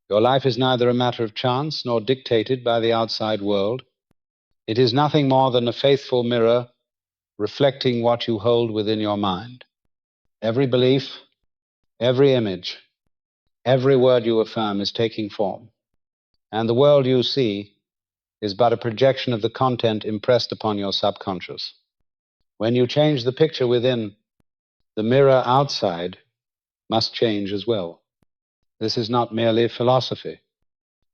Your life is neither a matter of chance nor dictated by the outside world. It is nothing more than a faithful mirror reflecting what you hold within your mind. Every belief, every image, every word you affirm is taking form, and the world you see is but a projection of the content impressed upon your subconscious. When you change the picture within, the mirror outside must change as well. This is not merely philosophy.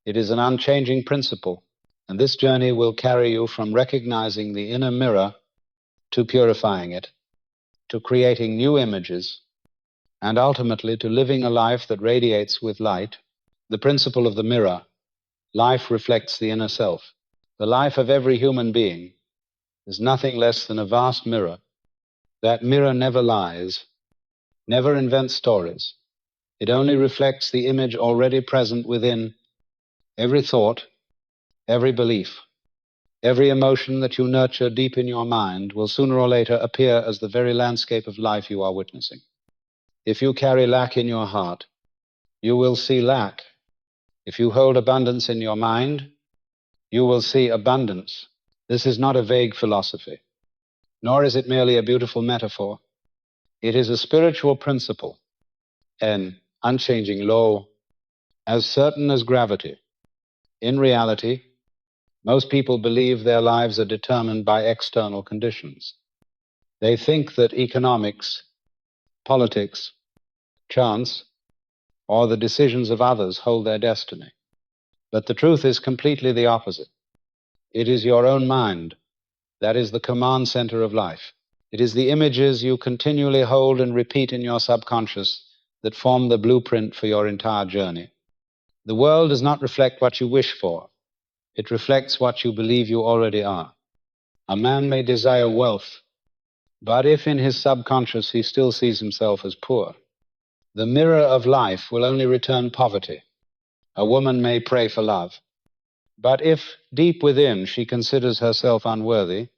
It is an unchanging principle, and this journey will carry you from recognizing the inner mirror to purifying it, to creating new images, and ultimately to living a life that radiates with light. The principle of the mirror: life reflects the inner self. The life of every human being is nothing less than a vast mirror. That mirror never lies, never invents stories. It only reflects the image already present within every thought, every belief. Every emotion that you nurture deep in your mind will sooner or later appear as the very landscape of life you are witnessing. If you carry lack in your heart, you will see lack. If you hold abundance in your mind, you will see abundance. This is not a vague philosophy, nor is it merely a beautiful metaphor. It is a spiritual principle, an unchanging law, as certain as gravity. In reality, most people believe their lives are determined by external conditions. They think that economics, politics, chance, or the decisions of others hold their destiny. But the truth is completely the opposite. It is your own mind that is the command center of life. It is the images you continually hold and repeat in your subconscious that form the blueprint for your entire journey. The world does not reflect what you wish for. It reflects what you believe you already are. A man may desire wealth, but if in his subconscious he still sees himself as poor, the mirror of life will only return poverty. A woman may pray for love, but if deep within she considers herself unworthy,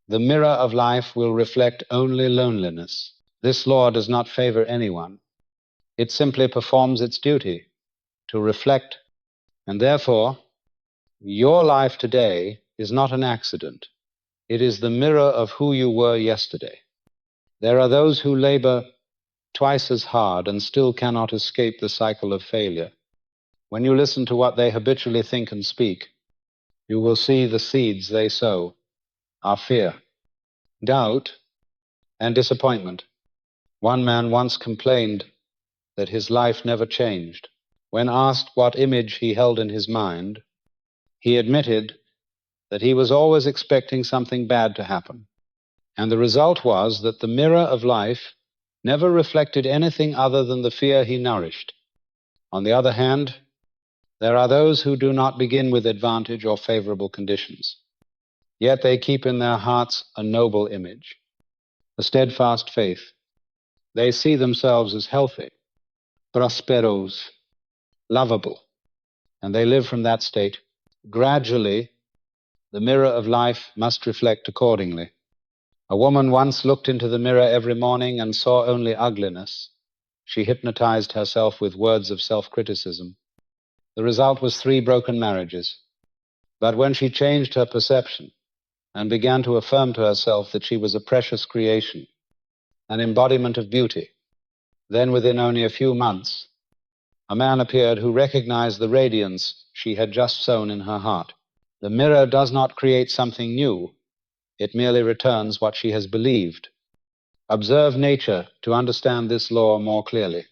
the mirror of life will reflect only loneliness. This law does not favor anyone. It simply performs its duty to reflect, and therefore, your life today is not an accident. It is the mirror of who you were yesterday. There are those who labor twice as hard and still cannot escape the cycle of failure. When you listen to what they habitually think and speak, you will see the seeds they sow are fear, doubt, and disappointment. One man once complained that his life never changed. When asked what image he held in his mind, he admitted that he was always expecting something bad to happen. And the result was that the mirror of life never reflected anything other than the fear he nourished. On the other hand, there are those who do not begin with advantage or favorable conditions. Yet they keep in their hearts a noble image, a steadfast faith. They see themselves as healthy, prosperos, lovable, and they live from that state. Gradually, the mirror of life must reflect accordingly. A woman once looked into the mirror every morning and saw only ugliness. She hypnotized herself with words of self-criticism. The result was 3 broken marriages. But when she changed her perception and began to affirm to herself that she was a precious creation, an embodiment of beauty, then within only a few months, a man appeared who recognized the radiance she had just sown in her heart. The mirror does not create something new. It merely returns what she has believed. Observe nature to understand this law more clearly.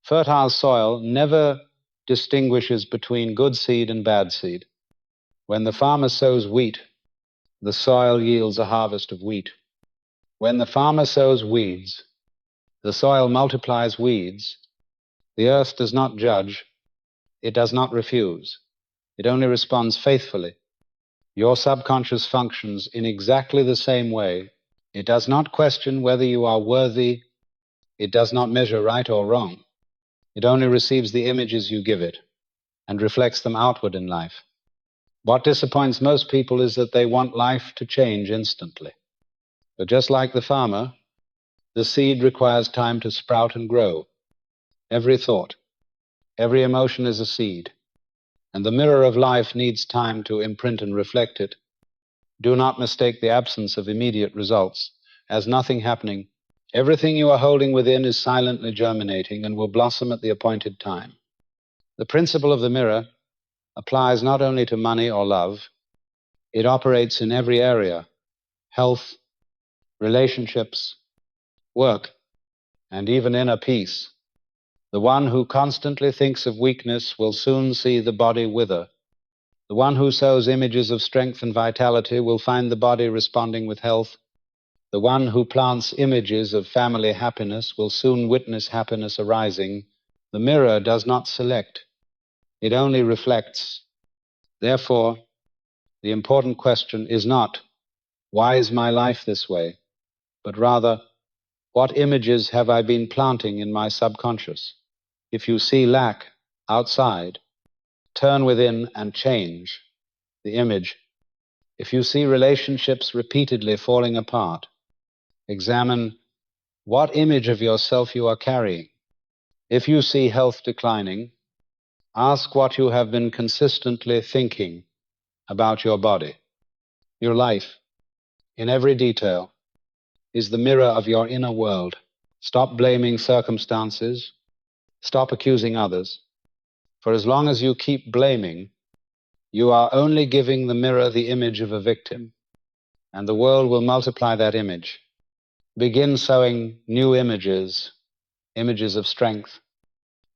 Fertile soil never distinguishes between good seed and bad seed. When the farmer sows wheat, the soil yields a harvest of wheat. When the farmer sows weeds, the soil multiplies weeds. The earth does not judge. It does not refuse. It only responds faithfully. Your subconscious functions in exactly the same way. It does not question whether you are worthy. It does not measure right or wrong. It only receives the images you give it and reflects them outward in life. What disappoints most people is that they want life to change instantly. But just like the farmer, the seed requires time to sprout and grow. Every thought, Every emotion is a seed, and the mirror of life needs time to imprint and reflect it. Do not mistake the absence of immediate results as nothing happening. Everything you are holding within is silently germinating and will blossom at the appointed time. The principle of the mirror applies not only to money or love, it operates in every area: health, relationships, work, and even inner peace. The one who constantly thinks of weakness will soon see the body wither. The one who sows images of strength and vitality will find the body responding with health. The one who plants images of family happiness will soon witness happiness arising. The mirror does not select, it only reflects. Therefore, the important question is not, why is my life this way? But rather, what images have I been planting in my subconscious? If you see lack outside, turn within and change the image. If you see relationships repeatedly falling apart, examine what image of yourself you are carrying. If you see health declining, ask what you have been consistently thinking about your body. Your life, in every detail, is the mirror of your inner world. Stop blaming circumstances. Stop accusing others. For as long as you keep blaming, you are only giving the mirror the image of a victim, and the world will multiply that image. Begin sowing new images, images of strength,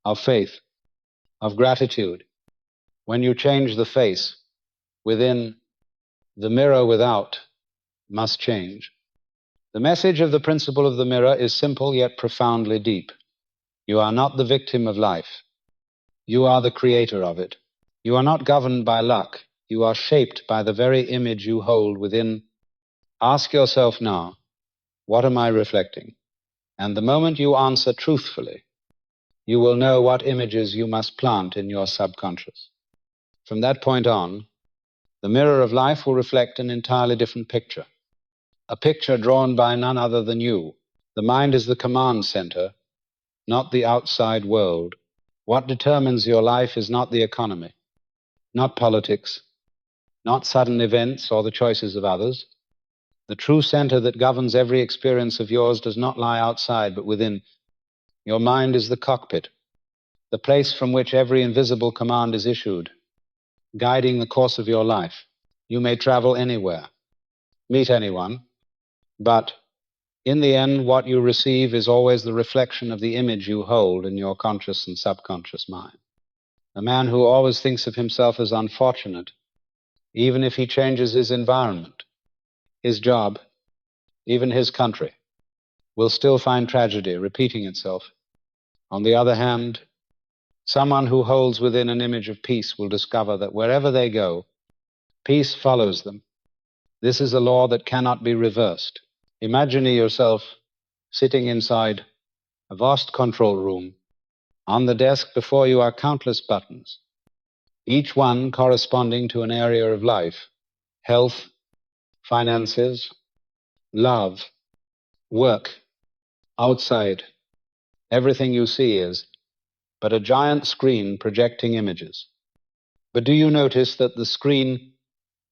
of faith, of gratitude. When you change the face within, the mirror without must change. The message of the principle of the mirror is simple yet profoundly deep. You are not the victim of life. You are the creator of it. You are not governed by luck. You are shaped by the very image you hold within. Ask yourself now, what am I reflecting? And the moment you answer truthfully, you will know what images you must plant in your subconscious. From that point on, the mirror of life will reflect an entirely different picture, a picture drawn by none other than you. The mind is the command center, not the outside world. What determines your life is not the economy, not politics, not sudden events or the choices of others. The true center that governs every experience of yours does not lie outside, but within. Your mind is the cockpit, the place from which every invisible command is issued, guiding the course of your life. You may travel anywhere, meet anyone, but in the end, what you receive is always the reflection of the image you hold in your conscious and subconscious mind. A man who always thinks of himself as unfortunate, even if he changes his environment, his job, even his country, will still find tragedy repeating itself. On the other hand, someone who holds within an image of peace will discover that wherever they go, peace follows them. This is a law that cannot be reversed. Imagine yourself sitting inside a vast control room. On the desk before you are countless buttons, each one corresponding to an area of life: health, finances, love, work, outside. Everything you see is but a giant screen projecting images. But do you notice that the screen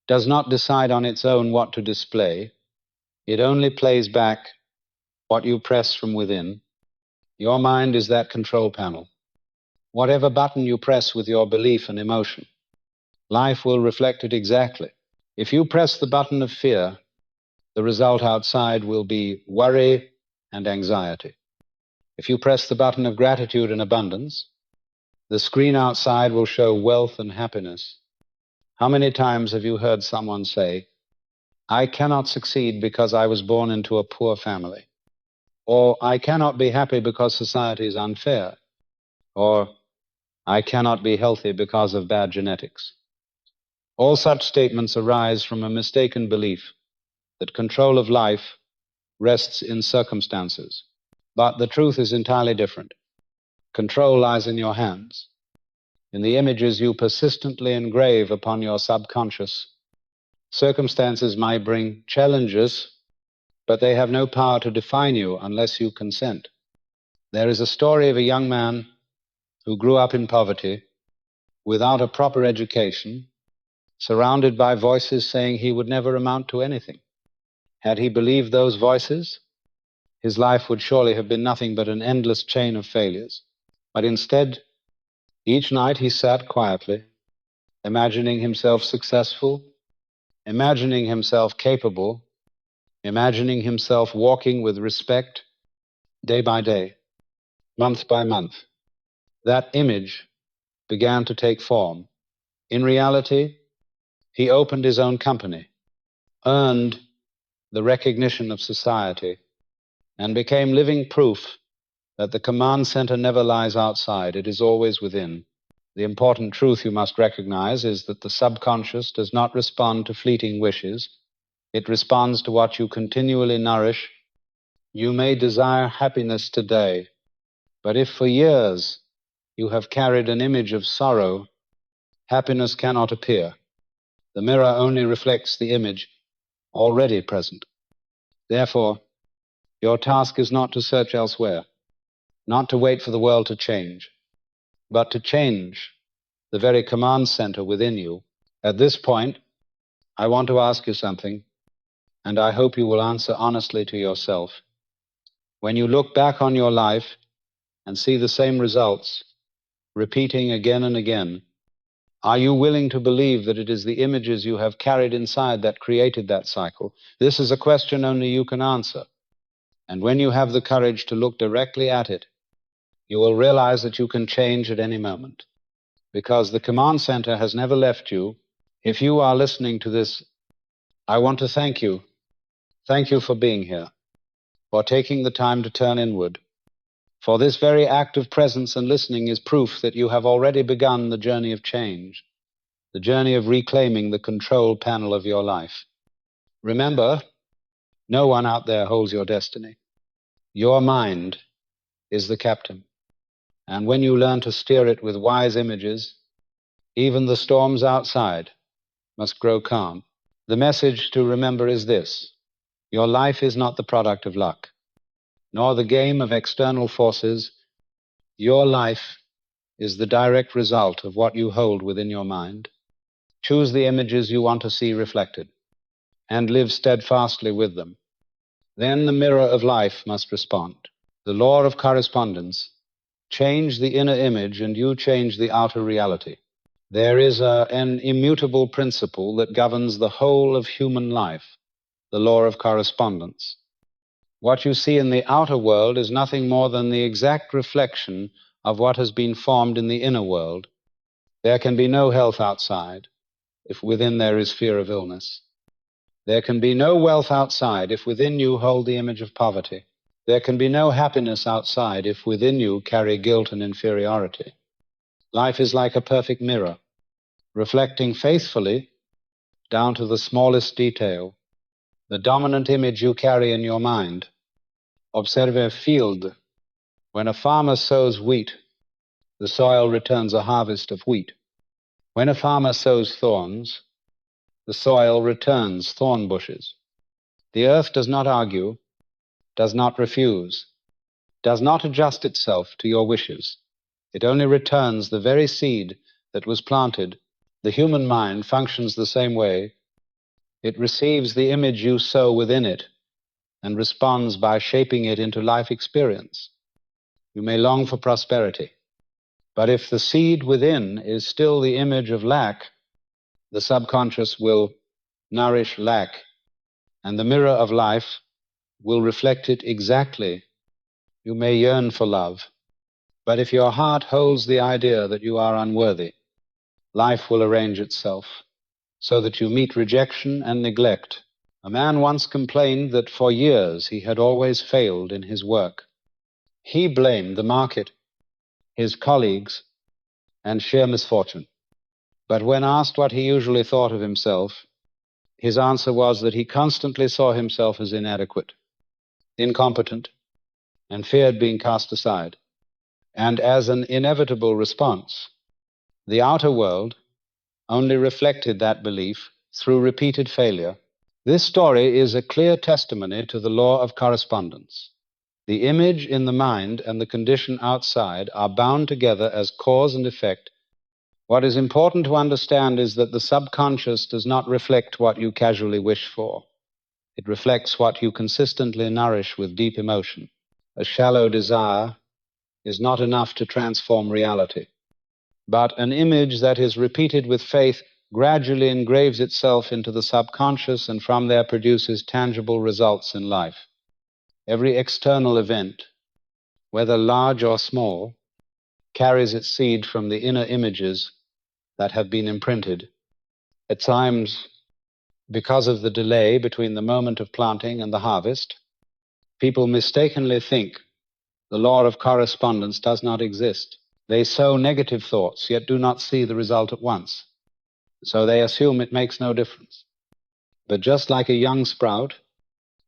does not decide on its own what to display? It only plays back what you press from within. Your mind is that control panel. Whatever button you press with your belief and emotion, life will reflect it exactly. If you press the button of fear, the result outside will be worry and anxiety. If you press the button of gratitude and abundance, the screen outside will show wealth and happiness. How many times have you heard someone say, "I cannot succeed because I was born into a poor family," or "I cannot be happy because society is unfair," or "I cannot be healthy because of bad genetics"? All such statements arise from a mistaken belief that control of life rests in circumstances. But the truth is entirely different. Control lies in your hands, in the images you persistently engrave upon your subconscious. Circumstances might bring challenges, but they have no power to define you unless you consent. There is a story of a young man who grew up in poverty, without a proper education, surrounded by voices saying he would never amount to anything. Had he believed those voices, his life would surely have been nothing but an endless chain of failures. But instead, each night he sat quietly, imagining himself successful, imagining himself capable, imagining himself walking with respect day by day, month by month. That image began to take form. In reality, he opened his own company, earned the recognition of society, and became living proof that the command center never lies outside, it is always within. The important truth you must recognize is that the subconscious does not respond to fleeting wishes. It responds to what you continually nourish. You may desire happiness today, but if for years you have carried an image of sorrow, happiness cannot appear. The mirror only reflects the image already present. Therefore, your task is not to search elsewhere, not to wait for the world to change, but to change the very command center within you. At this point, I want to ask you something, and I hope you will answer honestly to yourself. When you look back on your life and see the same results repeating again and again, are you willing to believe that it is the images you have carried inside that created that cycle? This is a question only you can answer. And when you have the courage to look directly at it, you will realize that you can change at any moment, because the command center has never left you. If you are listening to this, I want to thank you. Thank you for being here, for taking the time to turn inward. For this very act of presence and listening is proof that you have already begun the journey of change, the journey of reclaiming the control panel of your life. Remember, no one out there holds your destiny. Your mind is the captain. And when you learn to steer it with wise images, even the storms outside must grow calm. The message to remember is this: your life is not the product of luck, nor the game of external forces. Your life is the direct result of what you hold within your mind. Choose the images you want to see reflected, and live steadfastly with them. Then the mirror of life must respond. The law of correspondence: change the inner image and you change the outer reality. There is an immutable principle that governs the whole of human life, the law of correspondence. What you see in the outer world is nothing more than the exact reflection of what has been formed in the inner world. There can be no health outside if within there is fear of illness. There can be no wealth outside if within you hold the image of poverty. There can be no happiness outside if within you carry guilt and inferiority. Life is like a perfect mirror, reflecting faithfully down to the smallest detail the dominant image you carry in your mind. Observe a field. When a farmer sows wheat, the soil returns a harvest of wheat. When a farmer sows thorns, the soil returns thorn bushes. The earth does not argue, does not refuse, does not adjust itself to your wishes. It only returns the very seed that was planted. The human mind functions the same way. It receives the image you sow within it and responds by shaping it into life experience. You may long for prosperity, but if the seed within is still the image of lack, the subconscious will nourish lack, and the mirror of life will reflect it exactly. You may yearn for love, but if your heart holds the idea that you are unworthy, life will arrange itself so that you meet rejection and neglect. A man once complained that for years he had always failed in his work. He blamed the market, his colleagues, and sheer misfortune. But when asked what he usually thought of himself, his answer was that he constantly saw himself as inadequate, incompetent, and feared being cast aside. And as an inevitable response, the outer world only reflected that belief through repeated failure. This story is a clear testimony to the law of correspondence. The image in the mind and the condition outside are bound together as cause and effect. What is important to understand is that the subconscious does not reflect what you casually wish for. It reflects what you consistently nourish with deep emotion. A shallow desire is not enough to transform reality, but an image that is repeated with faith gradually engraves itself into the subconscious and from there produces tangible results in life. Every external event, whether large or small, carries its seed from the inner images that have been imprinted. At times, because of the delay between the moment of planting and the harvest, people mistakenly think the law of correspondence does not exist. They sow negative thoughts, yet do not see the result at once. So they assume it makes no difference. But just like a young sprout,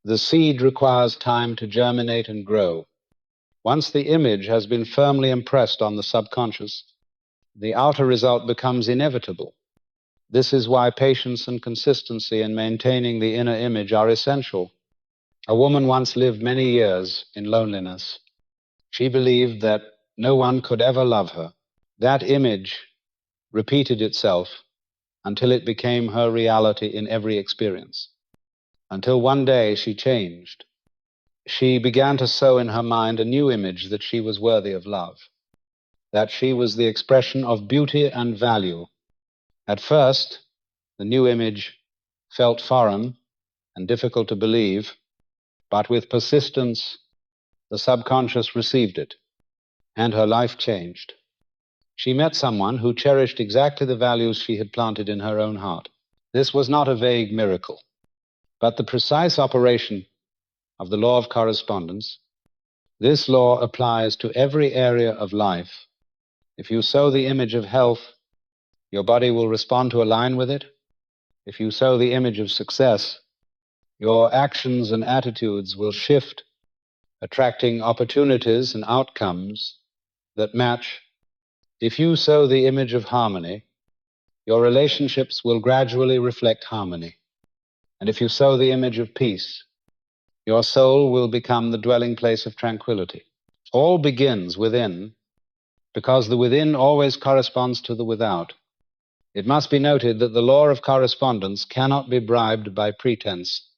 the seed requires time to germinate and grow. Once the image has been firmly impressed on the subconscious, the outer result becomes inevitable. This is why patience and consistency in maintaining the inner image are essential. A woman once lived many years in loneliness. She believed that no one could ever love her. That image repeated itself until it became her reality in every experience. Until one day she changed. She began to sow in her mind a new image that she was worthy of love, that she was the expression of beauty and value. At first, the new image felt foreign and difficult to believe, but with persistence, the subconscious received it, and her life changed. She met someone who cherished exactly the values she had planted in her own heart. This was not a vague miracle, but the precise operation of the law of correspondence. This law applies to every area of life. If you sow the image of health, your body will respond to align with it. If you sow the image of success, your actions and attitudes will shift, attracting opportunities and outcomes that match. If you sow the image of harmony, your relationships will gradually reflect harmony. And if you sow the image of peace, your soul will become the dwelling place of tranquility. All begins within, because the within always corresponds to the without. It must be noted that the law of correspondence cannot be bribed by pretense.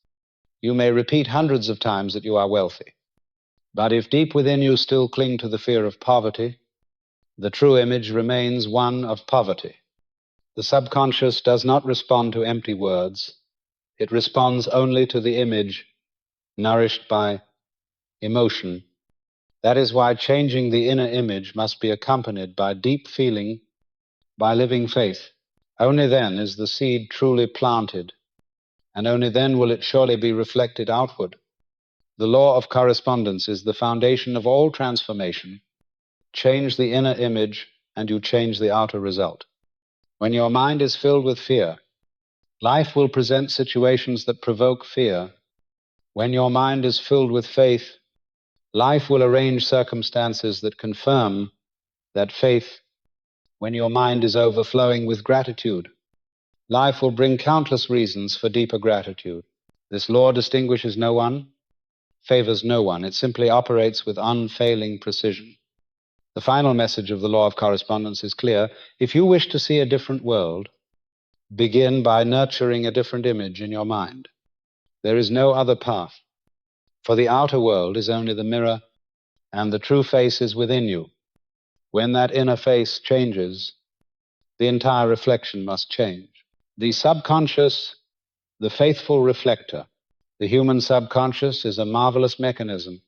You may repeat hundreds of times that you are wealthy, but if deep within you still cling to the fear of poverty, the true image remains one of poverty. The subconscious does not respond to empty words. It responds only to the image nourished by emotion. That is why changing the inner image must be accompanied by deep feeling, by living faith. Only then is the seed truly planted, and only then will it surely be reflected outward. The law of correspondence is the foundation of all transformation. Change the inner image, and you change the outer result. When your mind is filled with fear, life will present situations that provoke fear. When your mind is filled with faith, life will arrange circumstances that confirm that faith. When your mind is overflowing with gratitude, life will bring countless reasons for deeper gratitude. This law distinguishes no one, favors no one. It simply operates with unfailing precision. The final message of the law of correspondence is clear. If you wish to see a different world, begin by nurturing a different image in your mind. There is no other path, for the outer world is only the mirror, and the true face is within you. When that inner face changes, the entire reflection must change. The subconscious, the faithful reflector. The human subconscious is a marvelous mechanism,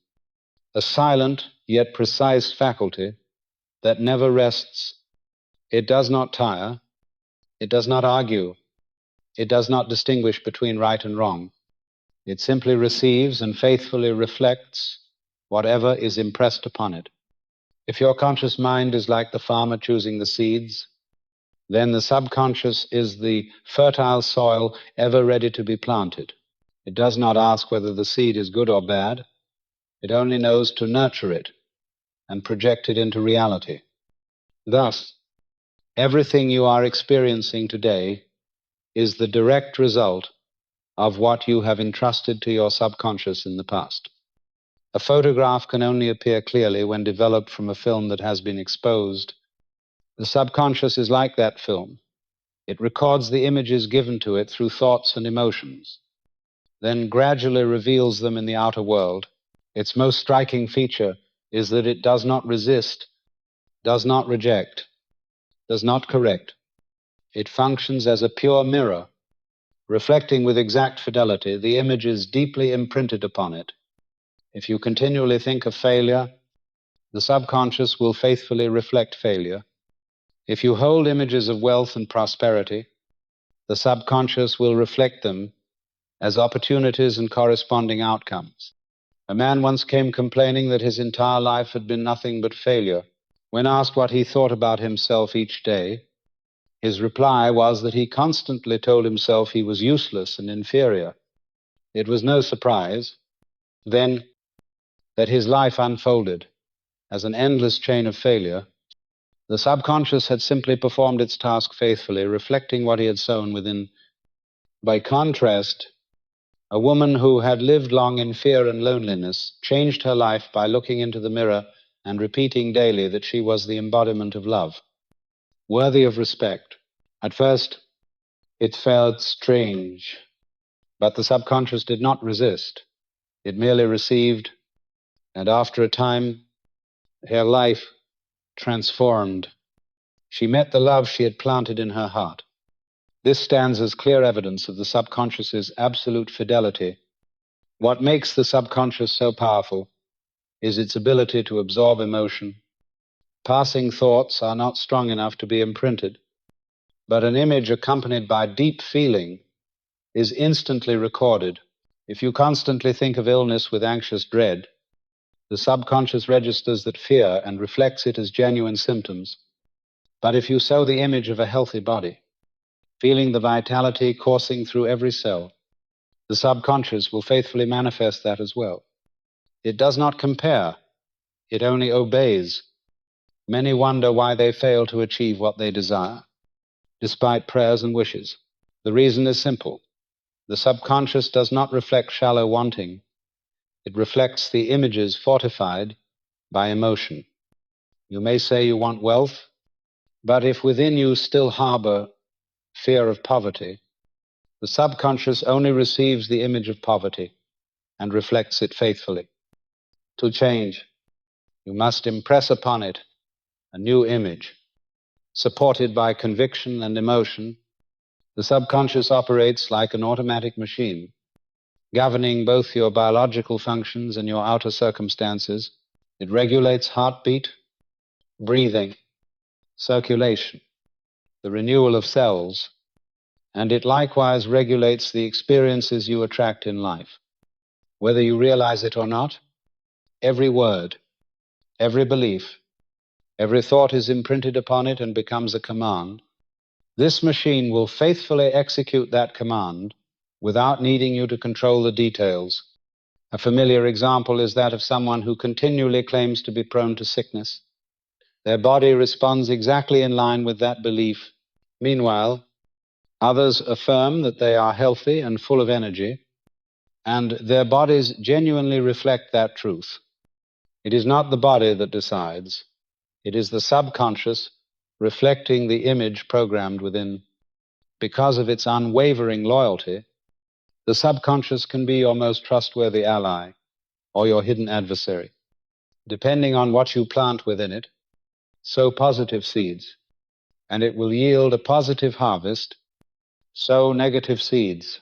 a silent yet precise faculty that never rests. It does not tire. It does not argue. It does not distinguish between right and wrong. It simply receives and faithfully reflects whatever is impressed upon it. If your conscious mind is like the farmer choosing the seeds, then the subconscious is the fertile soil ever ready to be planted. It does not ask whether the seed is good or bad. It only knows to nurture it and project it into reality. Thus, everything you are experiencing today is the direct result of what you have entrusted to your subconscious in the past. A photograph can only appear clearly when developed from a film that has been exposed. The subconscious is like that film. It records the images given to it through thoughts and emotions, then gradually reveals them in the outer world. Its most striking feature is that it does not resist, does not reject, does not correct. It functions as a pure mirror, reflecting with exact fidelity the images deeply imprinted upon it. If you continually think of failure, the subconscious will faithfully reflect failure. If you hold images of wealth and prosperity, the subconscious will reflect them as opportunities and corresponding outcomes. A man once came complaining that his entire life had been nothing but failure. When asked what he thought about himself each day, his reply was that he constantly told himself he was useless and inferior. It was no surprise, then, that his life unfolded as an endless chain of failure. The subconscious had simply performed its task faithfully, reflecting what he had sown within. By contrast, a woman who had lived long in fear and loneliness changed her life by looking into the mirror and repeating daily that she was the embodiment of love, worthy of respect. At first, it felt strange, but the subconscious did not resist. It merely received, and after a time, her life transformed. She met the love she had planted in her heart. This stands as clear evidence of the subconscious's absolute fidelity. What makes the subconscious so powerful is its ability to absorb emotion. Passing thoughts are not strong enough to be imprinted, but an image accompanied by deep feeling is instantly recorded. If you constantly think of illness with anxious dread, the subconscious registers that fear and reflects it as genuine symptoms. But if you sow the image of a healthy body, feeling the vitality coursing through every cell, the subconscious will faithfully manifest that as well. It does not compare, it only obeys. Many wonder why they fail to achieve what they desire, despite prayers and wishes. The reason is simple. The subconscious does not reflect shallow wanting. It reflects the images fortified by emotion. You may say you want wealth, but if within you still harbor fear of poverty, the subconscious only receives the image of poverty and reflects it faithfully. To change, you must impress upon it a new image. Supported by conviction and emotion, the subconscious operates like an automatic machine, governing both your biological functions and your outer circumstances. It regulates heartbeat, breathing, circulation, the renewal of cells, and it likewise regulates the experiences you attract in life. Whether you realize it or not, every word, every belief, every thought is imprinted upon it and becomes a command. This machine will faithfully execute that command without needing you to control the details. A familiar example is that of someone who continually claims to be prone to sickness. Their body responds exactly in line with that belief. Meanwhile, others affirm that they are healthy and full of energy, and their bodies genuinely reflect that truth. It is not the body that decides. It is the subconscious reflecting the image programmed within. Because of its unwavering loyalty, the subconscious can be your most trustworthy ally or your hidden adversary. Depending on what you plant within it, sow positive seeds, and it will yield a positive harvest. Sow negative seeds,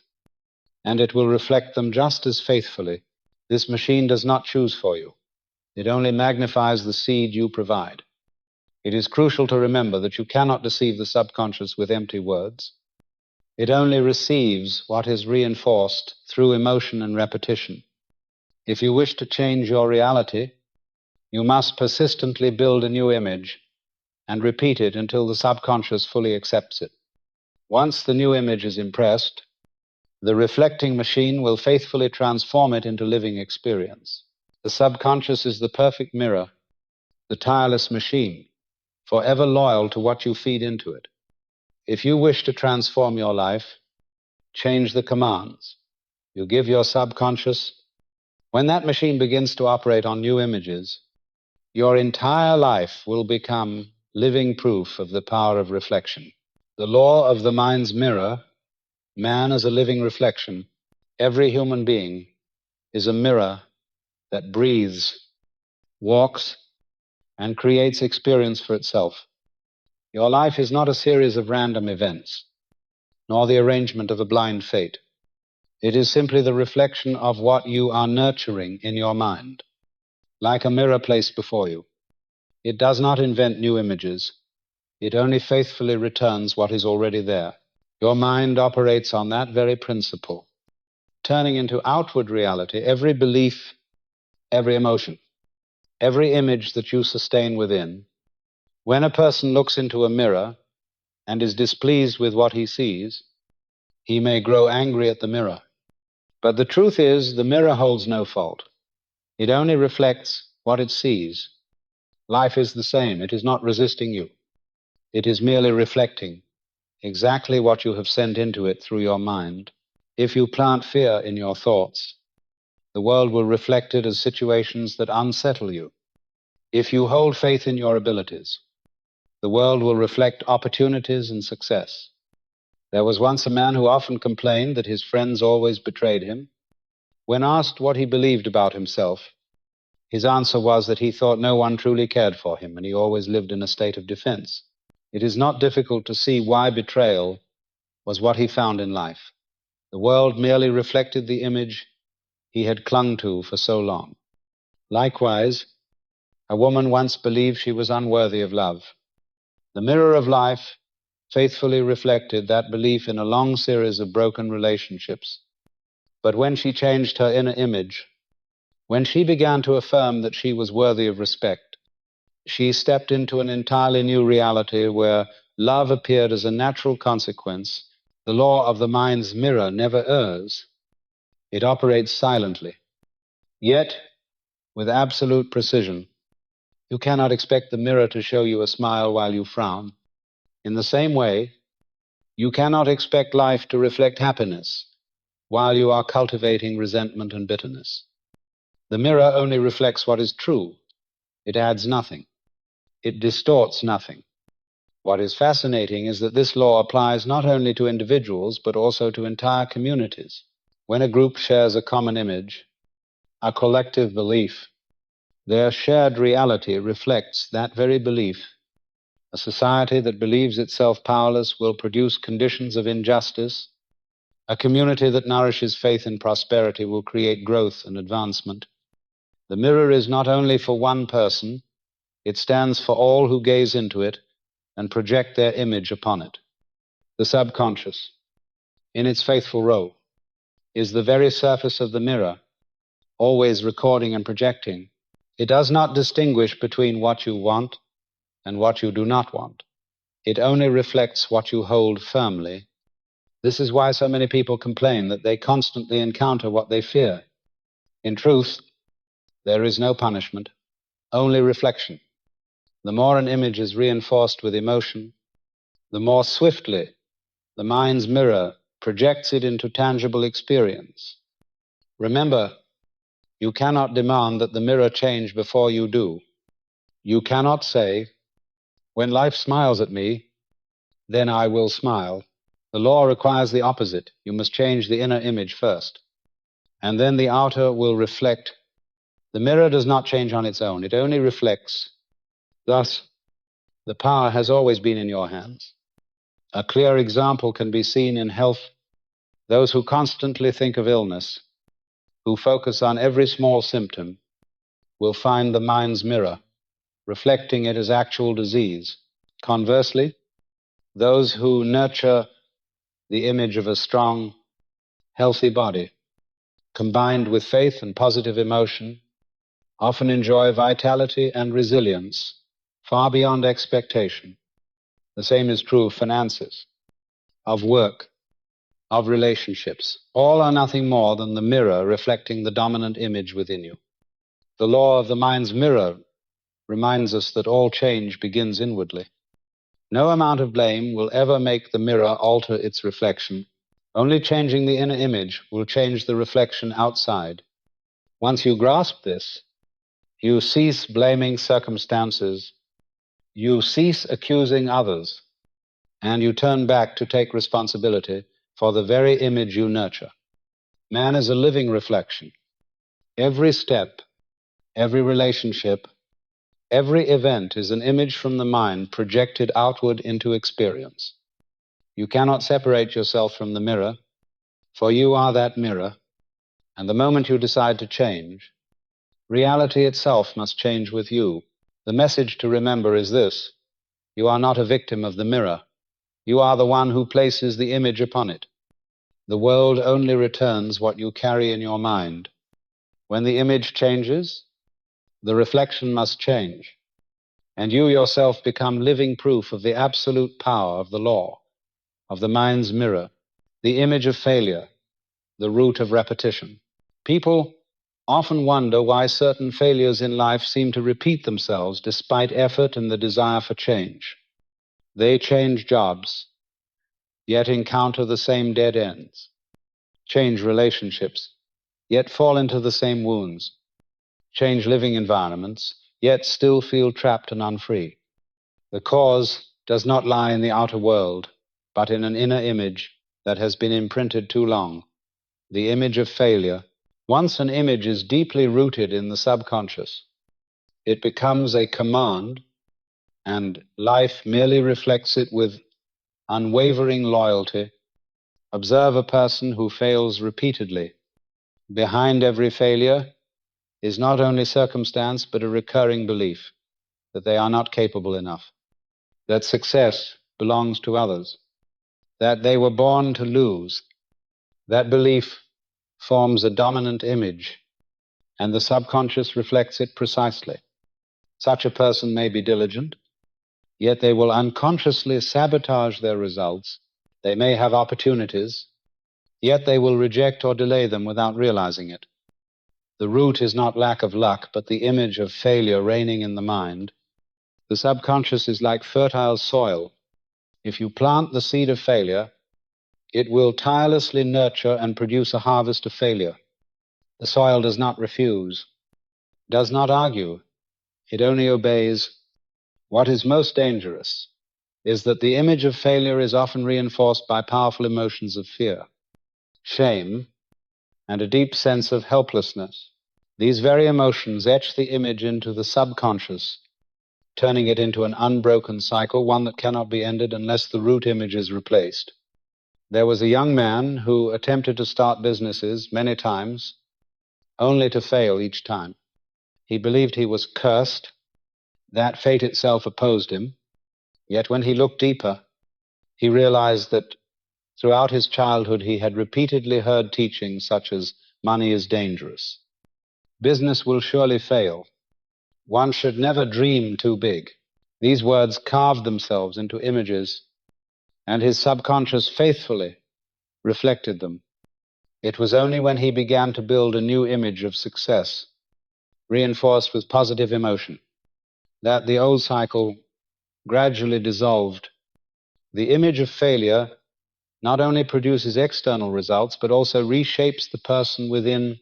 and it will reflect them just as faithfully. This machine does not choose for you. It only magnifies the seed you provide. It is crucial to remember that you cannot deceive the subconscious with empty words. It only receives what is reinforced through emotion and repetition. If you wish to change your reality, you must persistently build a new image and repeat it until the subconscious fully accepts it. Once the new image is impressed, the reflecting machine will faithfully transform it into living experience. The subconscious is the perfect mirror, the tireless machine, forever loyal to what you feed into it. If you wish to transform your life, change the commands you give your subconscious When that machine begins to operate on new images, your entire life will become living proof of the power of reflection. The law of the mind's mirror, man as a living reflection, every human being is a mirror that breathes, walks, and creates experience for itself. Your life is not a series of random events, nor the arrangement of a blind fate. It is simply the reflection of what you are nurturing in your mind, like a mirror placed before you. It does not invent new images. It only faithfully returns what is already there. Your mind operates on that very principle, turning into outward reality every belief, every emotion, every image that you sustain within. When a person looks into a mirror and is displeased with what he sees, he may grow angry at the mirror. But the truth is, the mirror holds no fault. It only reflects what it sees. Life is the same. It is not resisting you. It is merely reflecting exactly what you have sent into it through your mind. If you plant fear in your thoughts, the world will reflect it as situations that unsettle you. If you hold faith in your abilities, the world will reflect opportunities and success. There was once a man who often complained that his friends always betrayed him. When asked what he believed about himself, his answer was that he thought no one truly cared for him, and he always lived in a state of defense. It is not difficult to see why betrayal was what he found in life. The world merely reflected the image he had clung to for so long. Likewise, a woman once believed she was unworthy of love. The mirror of life faithfully reflected that belief in a long series of broken relationships. But when she changed her inner image, when she began to affirm that she was worthy of respect, she stepped into an entirely new reality where love appeared as a natural consequence. The law of the mind's mirror never errs. It operates silently, yet with absolute precision. You cannot expect the mirror to show you a smile while you frown. In the same way, you cannot expect life to reflect happiness while you are cultivating resentment and bitterness. The mirror only reflects what is true. It adds nothing. It distorts nothing. What is fascinating is that this law applies not only to individuals, but also to entire communities. When a group shares a common image, a collective belief, their shared reality reflects that very belief. A society that believes itself powerless will produce conditions of injustice. A community that nourishes faith in prosperity will create growth and advancement. The mirror is not only for one person, it stands for all who gaze into it and project their image upon it. The subconscious, in its faithful role, is the very surface of the mirror, always recording and projecting. It does not distinguish between what you want and what you do not want. It only reflects what you hold firmly. This is why so many people complain that they constantly encounter what they fear. In truth, there is no punishment, only reflection. The more an image is reinforced with emotion, the more swiftly the mind's mirror projects it into tangible experience. Remember, you cannot demand that the mirror change before you do. You cannot say, when life smiles at me, then I will smile. The law requires the opposite. You must change the inner image first, and then the outer will reflect. The mirror does not change on its own. It only reflects. Thus, the power has always been in your hands. A clear example can be seen in health. Those who constantly think of illness, who focus on every small symptom, will find the mind's mirror, reflecting it as actual disease. Conversely, those who nurture the image of a strong, healthy body, combined with faith and positive emotion, often enjoy vitality and resilience far beyond expectation. The same is true of finances, of work, of relationships. All are nothing more than the mirror reflecting the dominant image within you. The law of the mind's mirror reminds us that all change begins inwardly. No amount of blame will ever make the mirror alter its reflection. Only changing the inner image will change the reflection outside. Once you grasp this, you cease blaming circumstances, you cease accusing others, and you turn back to take responsibility for the very image you nurture. Man is a living reflection. Every step, every relationship, every event is an image from the mind projected outward into experience. You cannot separate yourself from the mirror, for you are that mirror, and the moment you decide to change, reality itself must change with you. The message to remember is this: you are not a victim of the mirror. You are the one who places the image upon it. The world only returns what you carry in your mind. When the image changes, the reflection must change, and you yourself become living proof of the absolute power of the law, of the mind's mirror, the image of failure, the root of repetition. People often wonder why certain failures in life seem to repeat themselves despite effort and the desire for change. They change jobs, yet encounter the same dead ends, change relationships, yet fall into the same wounds, change living environments, yet still feel trapped and unfree. The cause does not lie in the outer world, but in an inner image that has been imprinted too long, the image of failure. Once an image is deeply rooted in the subconscious, it becomes a command, and life merely reflects it with unwavering loyalty. Observe a person who fails repeatedly. Behind every failure is not only circumstance, but a recurring belief that they are not capable enough, that success belongs to others, that they were born to lose. That belief forms a dominant image, and the subconscious reflects it precisely. Such a person may be diligent, yet they will unconsciously sabotage their results. They may have opportunities, yet they will reject or delay them without realizing it. The root is not lack of luck, but the image of failure reigning in the mind. The subconscious is like fertile soil. If you plant the seed of failure, it will tirelessly nurture and produce a harvest of failure. The soil does not refuse, does not argue, it only obeys. What is most dangerous is that the image of failure is often reinforced by powerful emotions of fear, shame, and a deep sense of helplessness. These very emotions etch the image into the subconscious, turning it into an unbroken cycle, one that cannot be ended unless the root image is replaced. There was a young man who attempted to start businesses many times, only to fail each time. He believed he was cursed, that fate itself opposed him. Yet when he looked deeper, he realized that throughout his childhood he had repeatedly heard teachings such as money is dangerous, business will surely fail, one should never dream too big. These words carved themselves into images, and his subconscious faithfully reflected them. It was only when he began to build a new image of success, reinforced with positive emotion, that the old cycle gradually dissolved. The image of failure not only produces external results, but also reshapes the person within.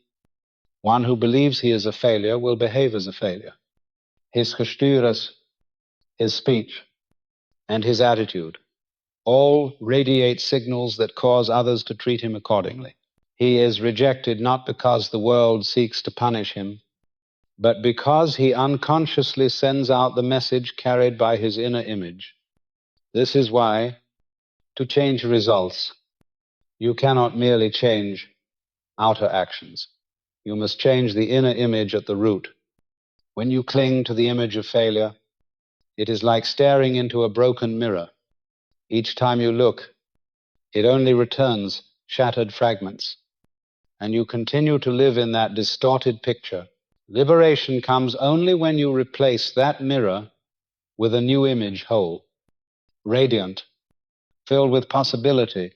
One who believes he is a failure will behave as a failure. His gestuures, his speech, and his attitude all radiate signals that cause others to treat him accordingly. He is rejected not because the world seeks to punish him, but because he unconsciously sends out the message carried by his inner image. This is why, to change results, you cannot merely change outer actions. You must change the inner image at the root. When you cling to the image of failure, it is like staring into a broken mirror. Each time you look, it only returns shattered fragments, and you continue to live in that distorted picture. Liberation comes only when you replace that mirror with a new image whole, radiant, filled with possibility,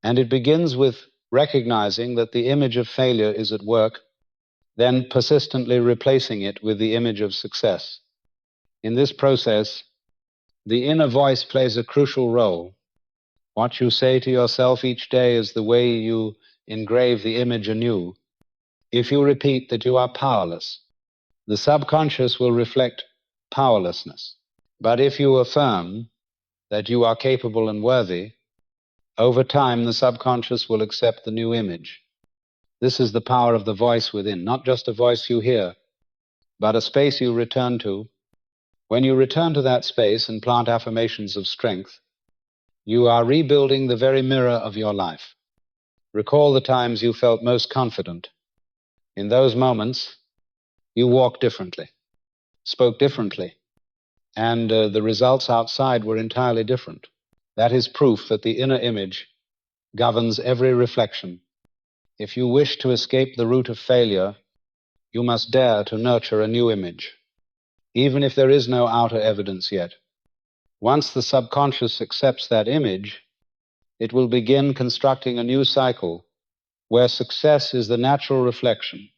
and it begins with recognizing that the image of failure is at work, then persistently replacing it with the image of success. In this process, the inner voice plays a crucial role. What you say to yourself each day is the way you engrave the image anew. If you repeat that you are powerless, the subconscious will reflect powerlessness. But if you affirm that you are capable and worthy, over time the subconscious will accept the new image. This is the power of the voice within, not just a voice you hear, but a space you return to. When you return to that space and plant affirmations of strength, you are rebuilding the very mirror of your life. Recall the times you felt most confident. In those moments, you walked differently, spoke differently, and the results outside were entirely different. That is proof that the inner image governs every reflection. If you wish to escape the route of failure, you must dare to nurture a new image, even if there is no outer evidence yet. Once the subconscious accepts that image, it will begin constructing a new cycle where success is the natural reflection.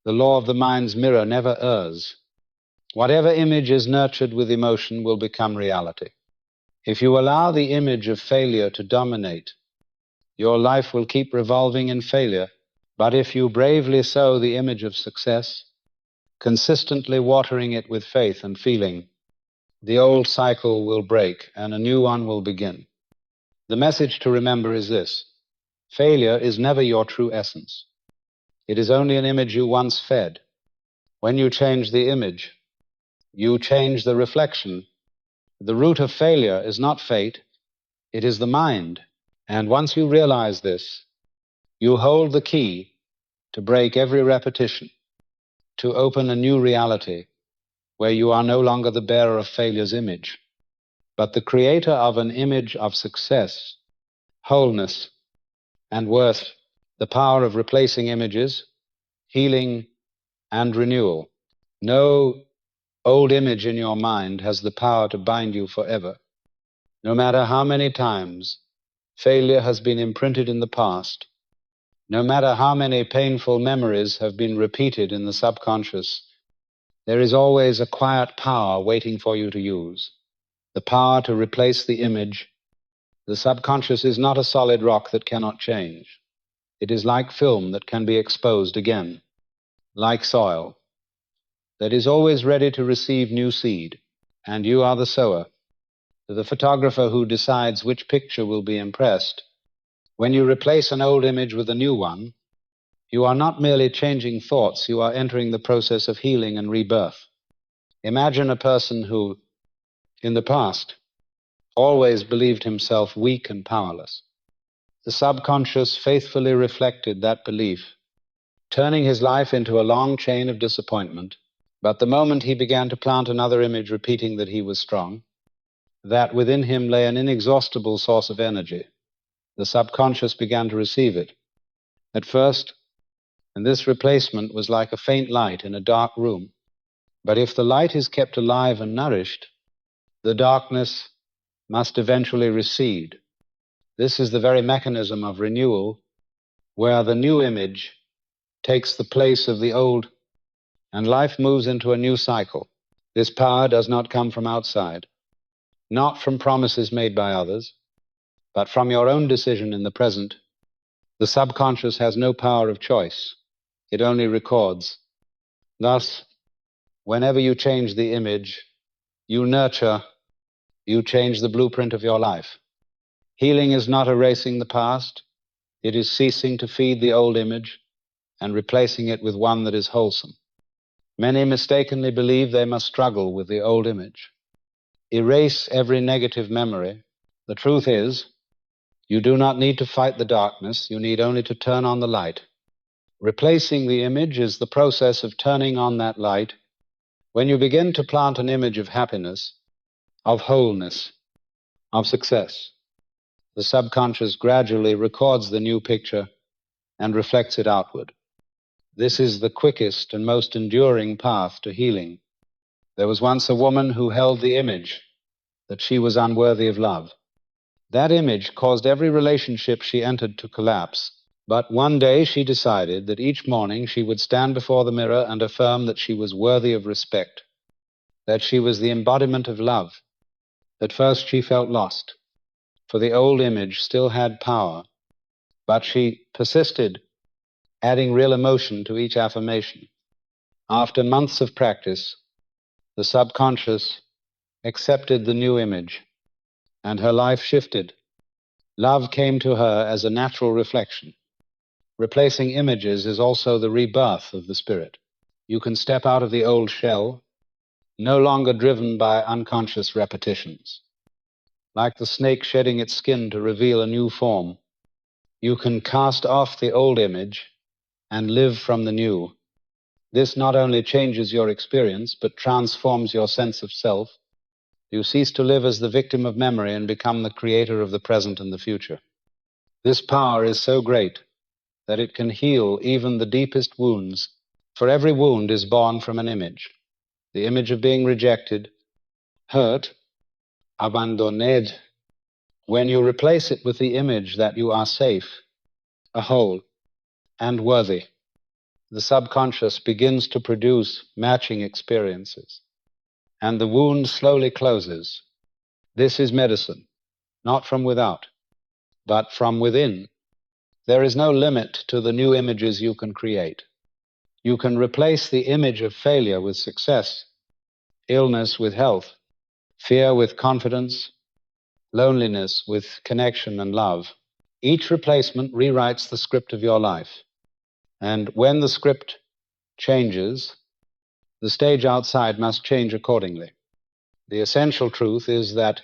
The law of the mind's mirror never errs. Whatever image is nurtured with emotion will become reality. If you allow the image of failure to dominate, your life will keep revolving in failure. But if you bravely sow the image of success, consistently watering it with faith and feeling, the old cycle will break and a new one will begin. The message to remember is this: failure is never your true essence. It is only an image you once fed. When you change the image, you change the reflection. The root of failure is not fate, it is the mind. And once you realize this, you hold the key to break every repetition, to open a new reality where you are no longer the bearer of failure's image, but the creator of an image of success, wholeness, and worth, the power of replacing images, healing, and renewal. No old image in your mind has the power to bind you forever. No matter how many times failure has been imprinted in the past, no matter how many painful memories have been repeated in the subconscious, there is always a quiet power waiting for you to use, the power to replace the image. The subconscious is not a solid rock that cannot change. It is like film that can be exposed again, like soil that is always ready to receive new seed, and you are the sower. To the photographer who decides which picture will be impressed, when you replace an old image with a new one, you are not merely changing thoughts, you are entering the process of healing and rebirth. Imagine a person who, in the past, always believed himself weak and powerless. The subconscious faithfully reflected that belief, turning his life into a long chain of disappointment. But the moment he began to plant another image repeating that he was strong, that within him lay an inexhaustible source of energy, the subconscious began to receive it. At first, and this replacement was like a faint light in a dark room. But if the light is kept alive and nourished, the darkness must eventually recede. This is the very mechanism of renewal, where the new image takes the place of the old, and life moves into a new cycle. This power does not come from outside, not from promises made by others, but from your own decision in the present. The subconscious has no power of choice. It only records. Thus, whenever you change the image, you nurture, you change the blueprint of your life. Healing is not erasing the past. It is ceasing to feed the old image and replacing it with one that is wholesome. Many mistakenly believe they must struggle with the old image. Erase every negative memory. The truth is, you do not need to fight the darkness, you need only to turn on the light. Replacing the image is the process of turning on that light. When you begin to plant an image of happiness, of wholeness, of success, the subconscious gradually records the new picture and reflects it outward. This is the quickest and most enduring path to healing. There was once a woman who held the image that she was unworthy of love. That image caused every relationship she entered to collapse. But one day she decided that each morning she would stand before the mirror and affirm that she was worthy of respect, that she was the embodiment of love. At first she felt lost, for the old image still had power, but she persisted. adding real emotion to each affirmation. After months of practice, the subconscious accepted the new image, and her life shifted. Love came to her as a natural reflection. Replacing images is also the rebirth of the spirit. You can step out of the old shell, no longer driven by unconscious repetitions. Like the snake shedding its skin to reveal a new form, you can cast off the old image and live from the new. This not only changes your experience, but transforms your sense of self. You cease to live as the victim of memory and become the creator of the present and the future. This power is so great that it can heal even the deepest wounds, for every wound is born from an image. The image of being rejected, hurt, abandoned. When you replace it with the image that you are safe, whole, and worthy, the subconscious begins to produce matching experiences, and the wound slowly closes. This is medicine, not from without, but from within. There is no limit to the new images you can create. You can replace the image of failure with success, illness with health, fear with confidence, loneliness with connection and love. Each replacement rewrites the script of your life. And when the script changes, the stage outside must change accordingly. The essential truth is that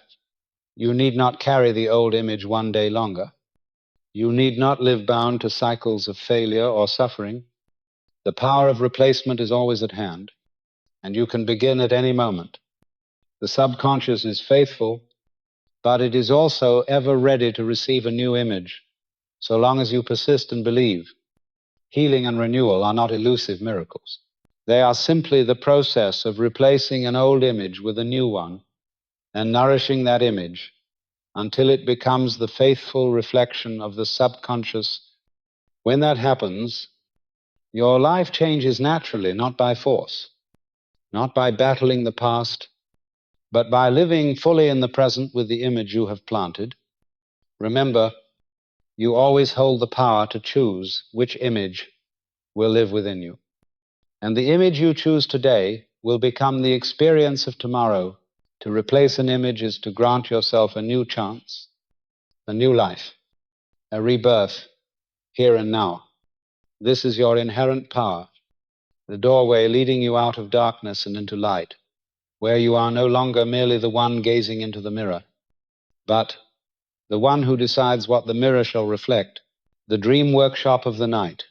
you need not carry the old image one day longer. You need not live bound to cycles of failure or suffering. The power of replacement is always at hand, and you can begin at any moment. The subconscious is faithful, but it is also ever ready to receive a new image, so long as you persist and believe. Healing and renewal are not elusive miracles. They are simply the process of replacing an old image with a new one and nourishing that image until it becomes the faithful reflection of the subconscious. When that happens, your life changes naturally, not by force, not by battling the past, but by living fully in the present with the image you have planted. Remember, you always hold the power to choose which image will live within you. And the image you choose today will become the experience of tomorrow. To replace an image is to grant yourself a new chance, a new life, a rebirth, here and now. This is your inherent power, the doorway leading you out of darkness and into light, where you are no longer merely the one gazing into the mirror, but the one who decides what the mirror shall reflect, the dream workshop of the night,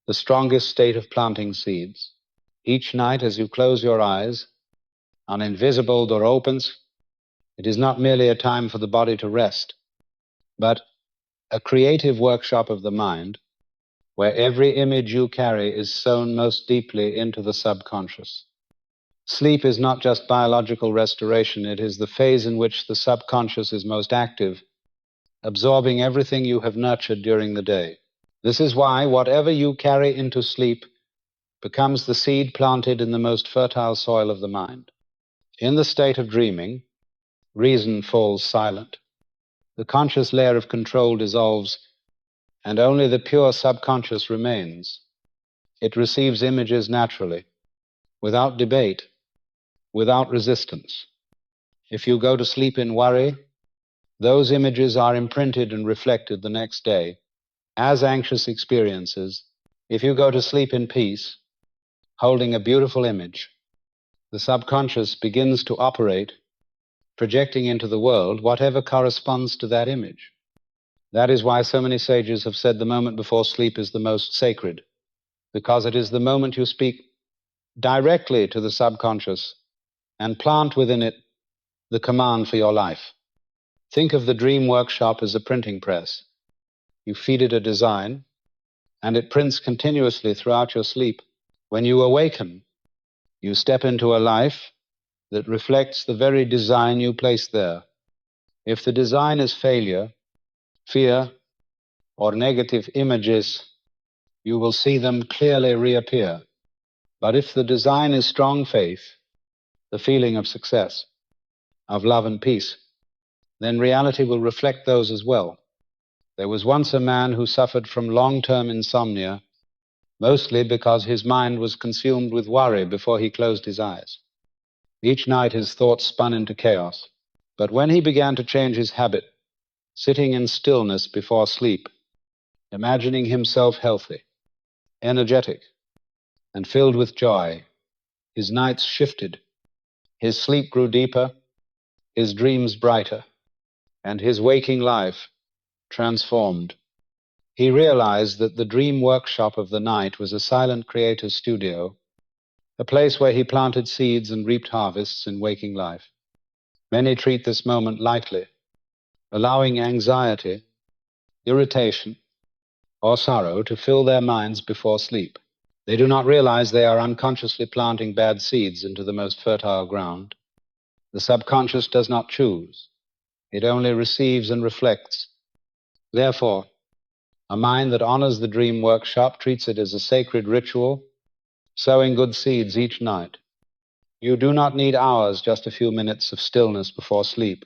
the strongest state of planting seeds. Each night as you close your eyes, an invisible door opens. It is not merely a time for the body to rest, but a creative workshop of the mind, where every image you carry is sown most deeply into the subconscious. Sleep is not just biological restoration, it is the phase in which the subconscious is most active, absorbing everything you have nurtured during the day. This is why whatever you carry into sleep becomes the seed planted in the most fertile soil of the mind. In the state of dreaming, reason falls silent. The conscious layer of control dissolves, and only the pure subconscious remains. It receives images naturally, without debate, without resistance. If you go to sleep in worry, those images are imprinted and reflected the next day as anxious experiences. If you go to sleep in peace, holding a beautiful image, the subconscious begins to operate, projecting into the world whatever corresponds to that image. That is why so many sages have said the moment before sleep is the most sacred, because it is the moment you speak directly to the subconscious and plant within it the command for your life. Think of the dream workshop as a printing press. You feed it a design, and it prints continuously throughout your sleep. When you awaken, you step into a life that reflects the very design you placed there. If the design is failure, fear, or negative images, you will see them clearly reappear. But if the design is strong faith, the feeling of success, of love and peace, then reality will reflect those as well. There was once a man who suffered from long-term insomnia mostly because his mind was consumed with worry before he closed his eyes. Each night his thoughts spun into chaos. But when he began to change his habit, sitting in stillness before sleep, imagining himself healthy, energetic, and filled with joy, his nights shifted, his sleep grew deeper, his dreams brighter, and his waking life transformed. He realized that the dream workshop of the night was a silent creative studio, a place where he planted seeds and reaped harvests in waking life. Many treat this moment lightly, allowing anxiety, irritation, or sorrow to fill their minds before sleep. They do not realize they are unconsciously planting bad seeds into the most fertile ground. The subconscious does not choose. It only receives and reflects. Therefore, a mind that honors the dream workshop treats it as a sacred ritual, sowing good seeds each night. You do not need hours, just a few minutes of stillness before sleep.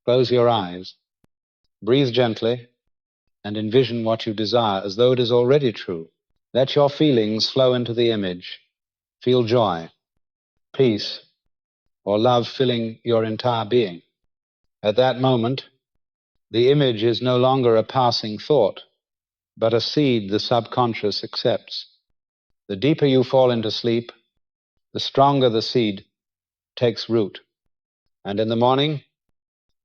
Close your eyes, breathe gently, and envision what you desire as though it is already true. Let your feelings flow into the image. Feel joy, peace, or love filling your entire being. At that moment, the image is no longer a passing thought, but a seed the subconscious accepts. The deeper you fall into sleep, the stronger the seed takes root. And in the morning,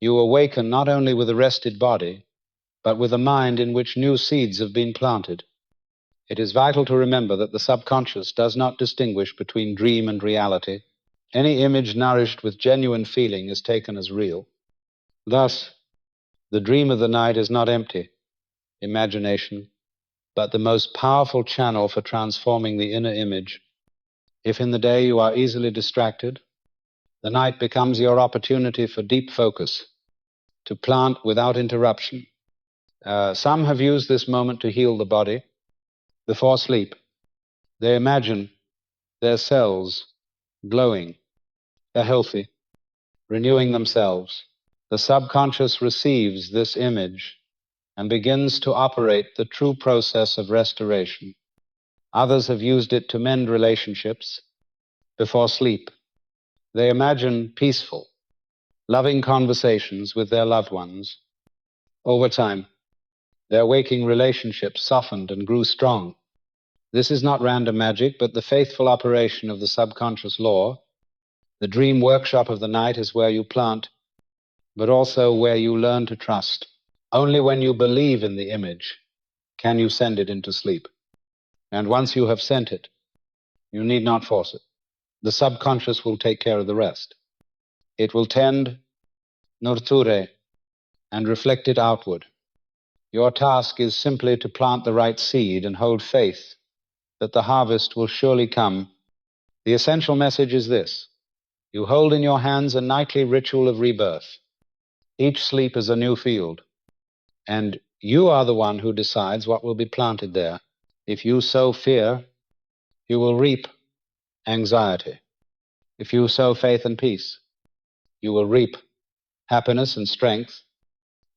you awaken not only with a rested body, but with a mind in which new seeds have been planted. It is vital to remember that the subconscious does not distinguish between dream and reality. Any image nourished with genuine feeling is taken as real. Thus, the dream of the night is not empty imagination, but the most powerful channel for transforming the inner image. If in the day you are easily distracted, the night becomes your opportunity for deep focus, to plant without interruption. Some have used this moment to heal the body. Before sleep, they imagine their cells glowing, they're healthy, renewing themselves. The subconscious receives this image and begins to operate the true process of restoration. Others have used it to mend relationships. Before sleep, they imagine peaceful, loving conversations with their loved ones. Over time, their waking relationships softened and grew strong. This is not random magic, but the faithful operation of the subconscious law. The dream workshop of the night is where you plant, but also where you learn to trust. Only when you believe in the image can you send it into sleep. And once you have sent it, you need not force it. The subconscious will take care of the rest. It will tend, nurture, and reflect it outward. Your task is simply to plant the right seed and hold faith that the harvest will surely come. The essential message is this: you hold in your hands a nightly ritual of rebirth. Each sleep is a new field, and you are the one who decides what will be planted there. If you sow fear, you will reap anxiety. If you sow faith and peace, you will reap happiness and strength.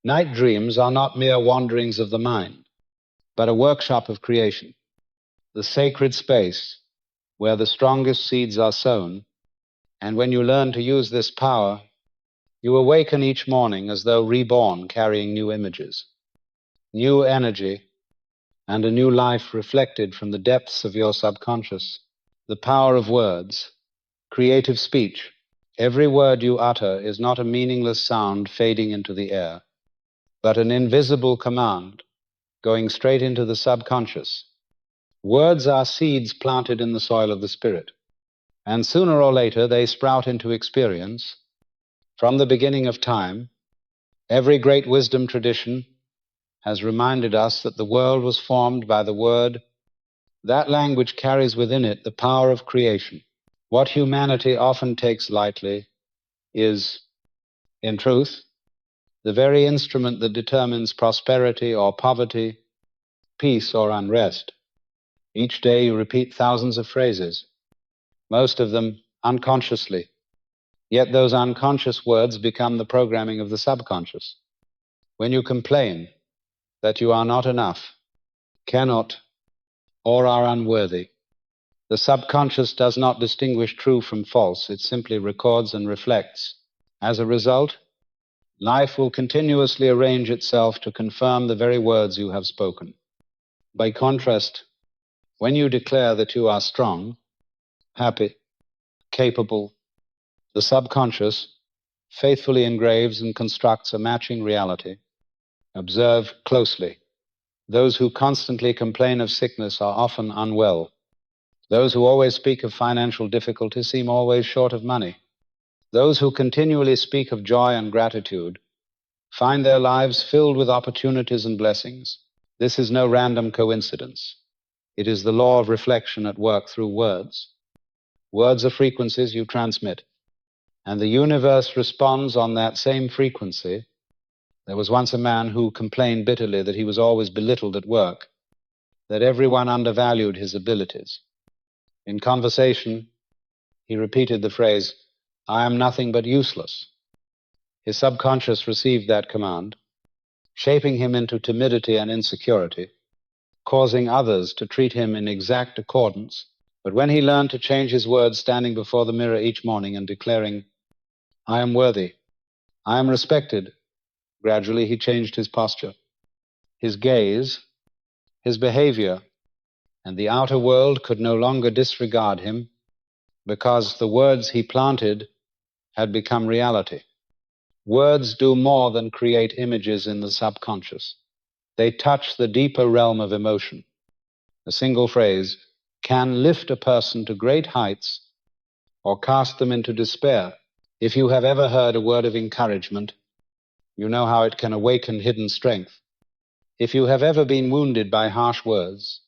Night dreams are not mere wanderings of the mind, but a workshop of creation, the sacred space where the strongest seeds are sown. And when you learn to use this power, you awaken each morning as though reborn, carrying new images, new energy, and a new life reflected from the depths of your subconscious. The power of words, creative speech. Every word you utter is not a meaningless sound fading into the air, but an invisible command going straight into the subconscious. Words are seeds planted in the soil of the spirit, and sooner or later they sprout into experience. From the beginning of time, every great wisdom tradition has reminded us that the world was formed by the word. That language carries within it the power of creation. What humanity often takes lightly is, in truth, the very instrument that determines prosperity or poverty, peace or unrest. Each day you repeat thousands of phrases, most of them unconsciously. Yet those unconscious words become the programming of the subconscious. When you complain that you are not enough, cannot, or are unworthy. The subconscious does not distinguish true from false, it simply records and reflects. As a result, life will continuously arrange itself to confirm the very words you have spoken. By contrast, when you declare that you are strong, happy, capable, the subconscious faithfully engraves and constructs a matching reality. Observe closely. Those who constantly complain of sickness are often unwell. Those who always speak of financial difficulty seem always short of money. Those who continually speak of joy and gratitude find their lives filled with opportunities and blessings. This is no random coincidence. It is the law of reflection at work through words. Words are frequencies you transmit, and the universe responds on that same frequency. There was once a man who complained bitterly that he was always belittled at work, that everyone undervalued his abilities. In conversation, he repeated the phrase, "I am nothing but useless." His subconscious received that command, shaping him into timidity and insecurity, causing others to treat him in exact accordance. But when he learned to change his words standing before the mirror each morning and declaring, "I am worthy, I am respected," gradually he changed his posture, his gaze, his behavior, and the outer world could no longer disregard him because the words he planted had become reality. Words do more than create images in the subconscious. They touch the deeper realm of emotion. A single phrase can lift a person to great heights or cast them into despair. If you have ever heard a word of encouragement, you know how it can awaken hidden strength. If you have ever been wounded by harsh words,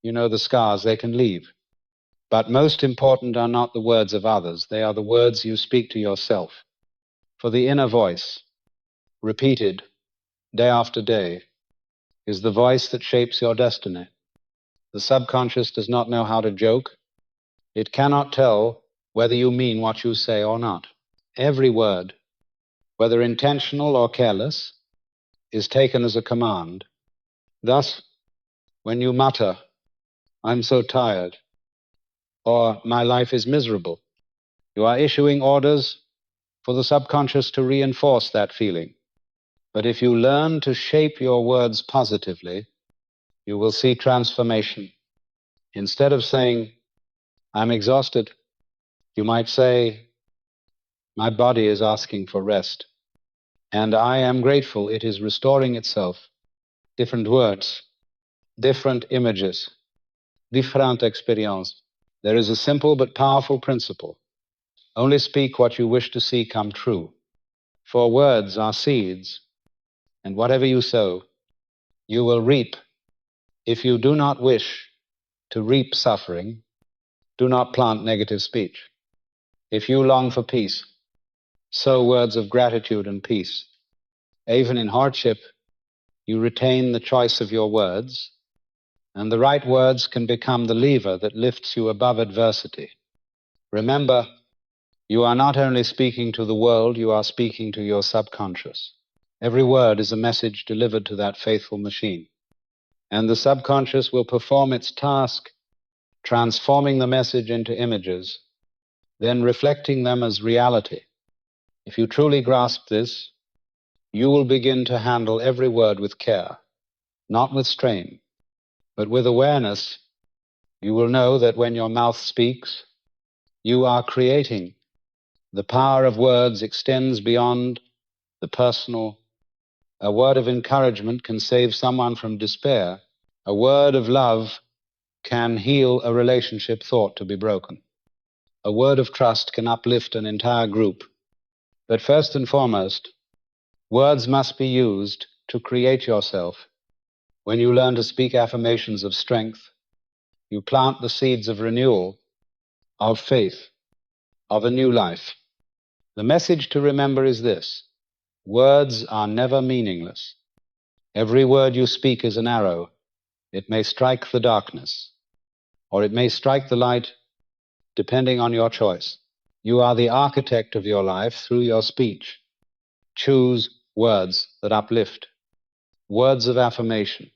you know the scars they can leave. But most important are not the words of others, they are the words you speak to yourself. For the inner voice, repeated day after day, is the voice that shapes your destiny. The subconscious does not know how to joke. It cannot tell whether you mean what you say or not. Every word, whether intentional or careless, is taken as a command. Thus, when you mutter, "I'm so tired," or "my life is miserable," you are issuing orders for the subconscious to reinforce that feeling. But if you learn to shape your words positively, you will see transformation. Instead of saying, "I'm exhausted," you might say, "My body is asking for rest, and I am grateful it is restoring itself." Different words, different images, different experience. There is a simple but powerful principle. Only speak what you wish to see come true. For words are seeds, and whatever you sow, you will reap. If you do not wish to reap suffering, do not plant negative speech. If you long for peace, sow words of gratitude and peace. Even in hardship, you retain the choice of your words, and the right words can become the lever that lifts you above adversity. Remember, you are not only speaking to the world, you are speaking to your subconscious. Every word is a message delivered to that faithful machine, and the subconscious will perform its task, transforming the message into images, then reflecting them as reality. If you truly grasp this, you will begin to handle every word with care, not with strain, but with awareness. You will know that when your mouth speaks, you are creating. The power of words extends beyond the personal. A word of encouragement can save someone from despair. A word of love can heal a relationship thought to be broken. A word of trust can uplift an entire group. But first and foremost, words must be used to create yourself. When you learn to speak affirmations of strength, you plant the seeds of renewal, of faith, of a new life. The message to remember is this: words are never meaningless. Every word you speak is an arrow. It may strike the darkness, or it may strike the light, depending on your choice. You are the architect of your life through your speech. Choose words that uplift, words of affirmation,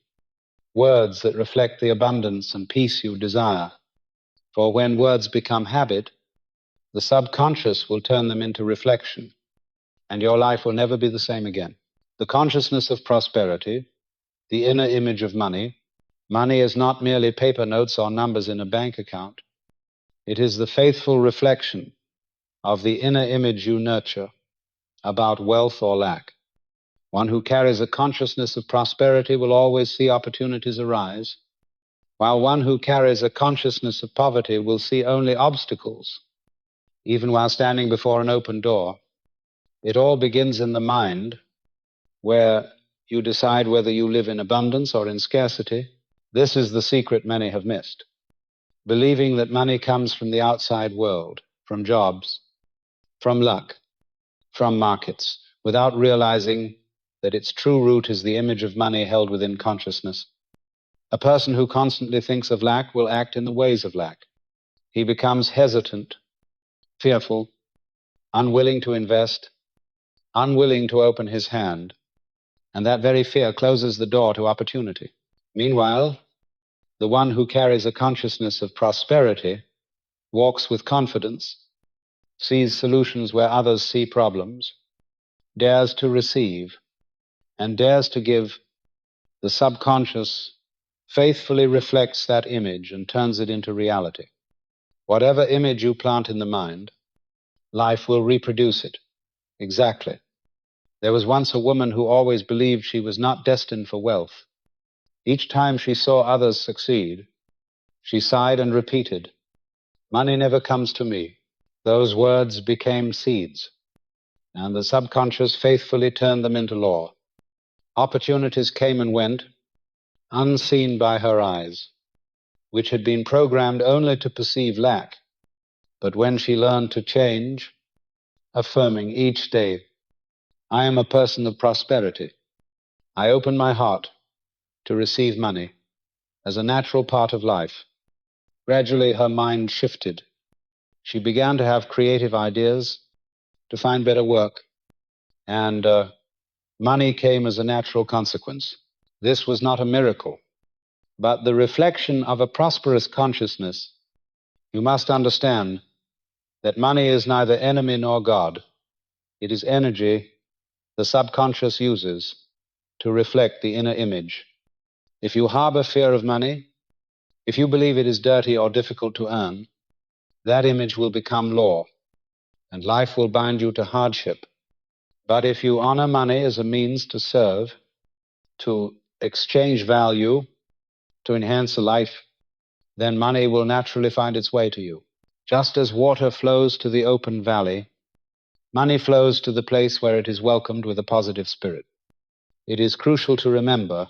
words that reflect the abundance and peace you desire. For when words become habit, the subconscious will turn them into reflection, and your life will never be the same again. The consciousness of prosperity, the inner image of money. Money is not merely paper notes or numbers in a bank account. It is the faithful reflection of the inner image you nurture about wealth or lack. One who carries a consciousness of prosperity will always see opportunities arise, while one who carries a consciousness of poverty will see only obstacles, even while standing before an open door. It all begins in the mind, where you decide whether you live in abundance or in scarcity. This is the secret many have missed. Believing that money comes from the outside world, from jobs, from luck, from markets, without realizing that its true root is the image of money held within consciousness. A person who constantly thinks of lack will act in the ways of lack. He becomes hesitant, fearful, unwilling to invest, unwilling to open his hand, and that very fear closes the door to opportunity. Meanwhile, the one who carries a consciousness of prosperity walks with confidence, sees solutions where others see problems, dares to receive, and dares to give. The subconscious faithfully reflects that image and turns it into reality. Whatever image you plant in the mind, life will reproduce it. Exactly. There was once a woman who always believed she was not destined for wealth. Each time she saw others succeed, she sighed and repeated, "Money never comes to me." Those words became seeds, and the subconscious faithfully turned them into law. Opportunities came and went, unseen by her eyes, which had been programmed only to perceive lack. But when she learned to change, affirming each day, "I am a person of prosperity. I open my heart to receive money as a natural part of life," gradually her mind shifted. She began to have creative ideas, to find better work, and money came as a natural consequence. This was not a miracle, but the reflection of a prosperous consciousness. You must understand that money is neither enemy nor God. It is energy the subconscious uses to reflect the inner image. If you harbor fear of money, if you believe it is dirty or difficult to earn, that image will become law, and life will bind you to hardship. But if you honor money as a means to serve, to exchange value, to enhance a life, then money will naturally find its way to you. Just as water flows to the open valley, money flows to the place where it is welcomed with a positive spirit. It is crucial to remember,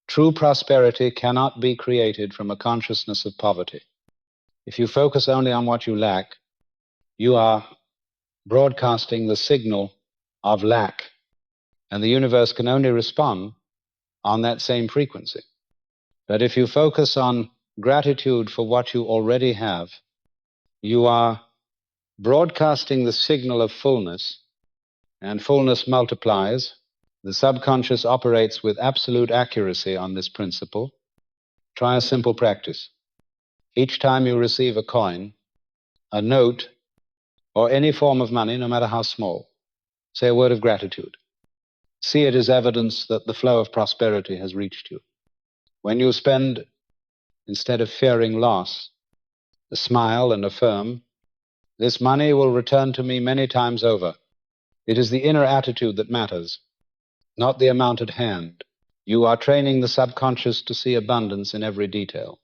true prosperity cannot be created from a consciousness of poverty. If you focus only on what you lack, you are broadcasting the signal of lack, and the universe can only respond on that same frequency. But if you focus on gratitude for what you already have, you are broadcasting the signal of fullness, and fullness multiplies. The subconscious operates with absolute accuracy on this principle. Try a simple practice. Each time you receive a coin, a note, or any form of money, no matter how small, say a word of gratitude. See it as evidence that the flow of prosperity has reached you. When you spend, instead of fearing loss, smile and affirm, "This money will return to me many times over." It is the inner attitude that matters, not the amount at hand. You are training the subconscious to see abundance in every detail,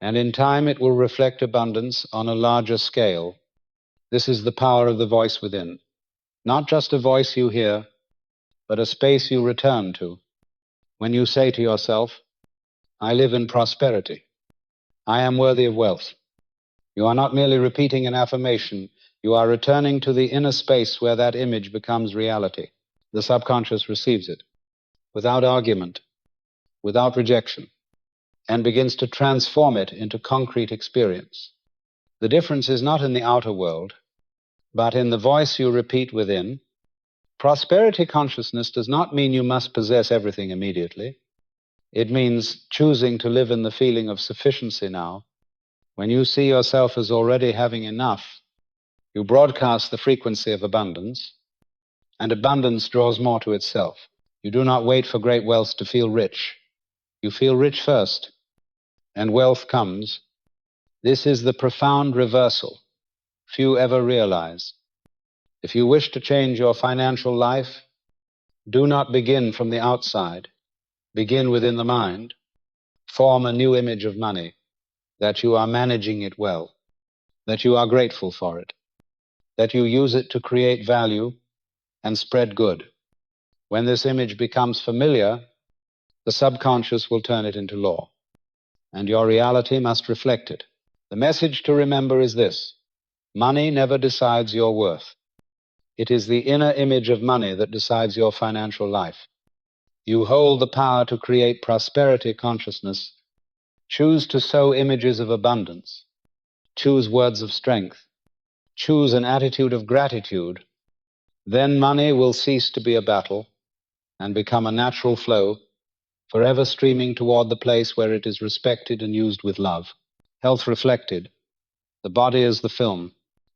and in time it will reflect abundance on a larger scale. This is the power of the voice within. Not just a voice you hear, but a space you return to. When you say to yourself, "I live in prosperity. I am worthy of wealth," you are not merely repeating an affirmation, you are returning to the inner space where that image becomes reality. The subconscious receives it without argument, without rejection, and begins to transform it into concrete experience. The difference is not in the outer world, but in the voice you repeat within. Prosperity consciousness does not mean you must possess everything immediately. It means choosing to live in the feeling of sufficiency now. When you see yourself as already having enough, you broadcast the frequency of abundance, and abundance draws more to itself. You do not wait for great wealth to feel rich. You feel rich first, and wealth comes. This is the profound reversal few ever realize. If you wish to change your financial life, do not begin from the outside. Begin within the mind. Form a new image of money, that you are managing it well, that you are grateful for it, that you use it to create value and spread good. When this image becomes familiar, the subconscious will turn it into law, and your reality must reflect it. The message to remember is this: money never decides your worth. It is the inner image of money that decides your financial life. You hold the power to create prosperity consciousness. Choose to sow images of abundance. Choose words of strength. Choose an attitude of gratitude. Then money will cease to be a battle and become a natural flow, forever streaming toward the place where it is respected and used with love. Health reflected. The body is the film.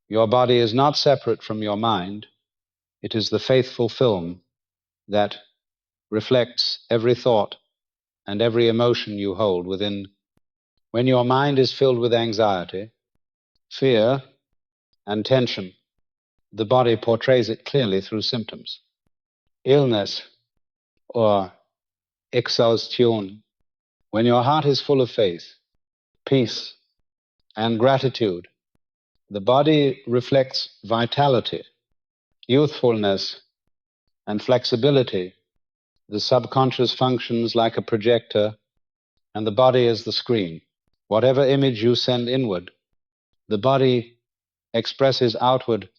Your body is not separate from your mind. It is the faithful film that reflects every thought and every emotion you hold within. When your mind is filled with anxiety, fear, and tension, the body portrays it clearly through symptoms. Illness or exhaustion. When your heart is full of faith, peace, and gratitude, the body reflects vitality, youthfulness, and flexibility. The subconscious functions like a projector, and the body is the screen. Whatever image you send inward, the body expresses outward.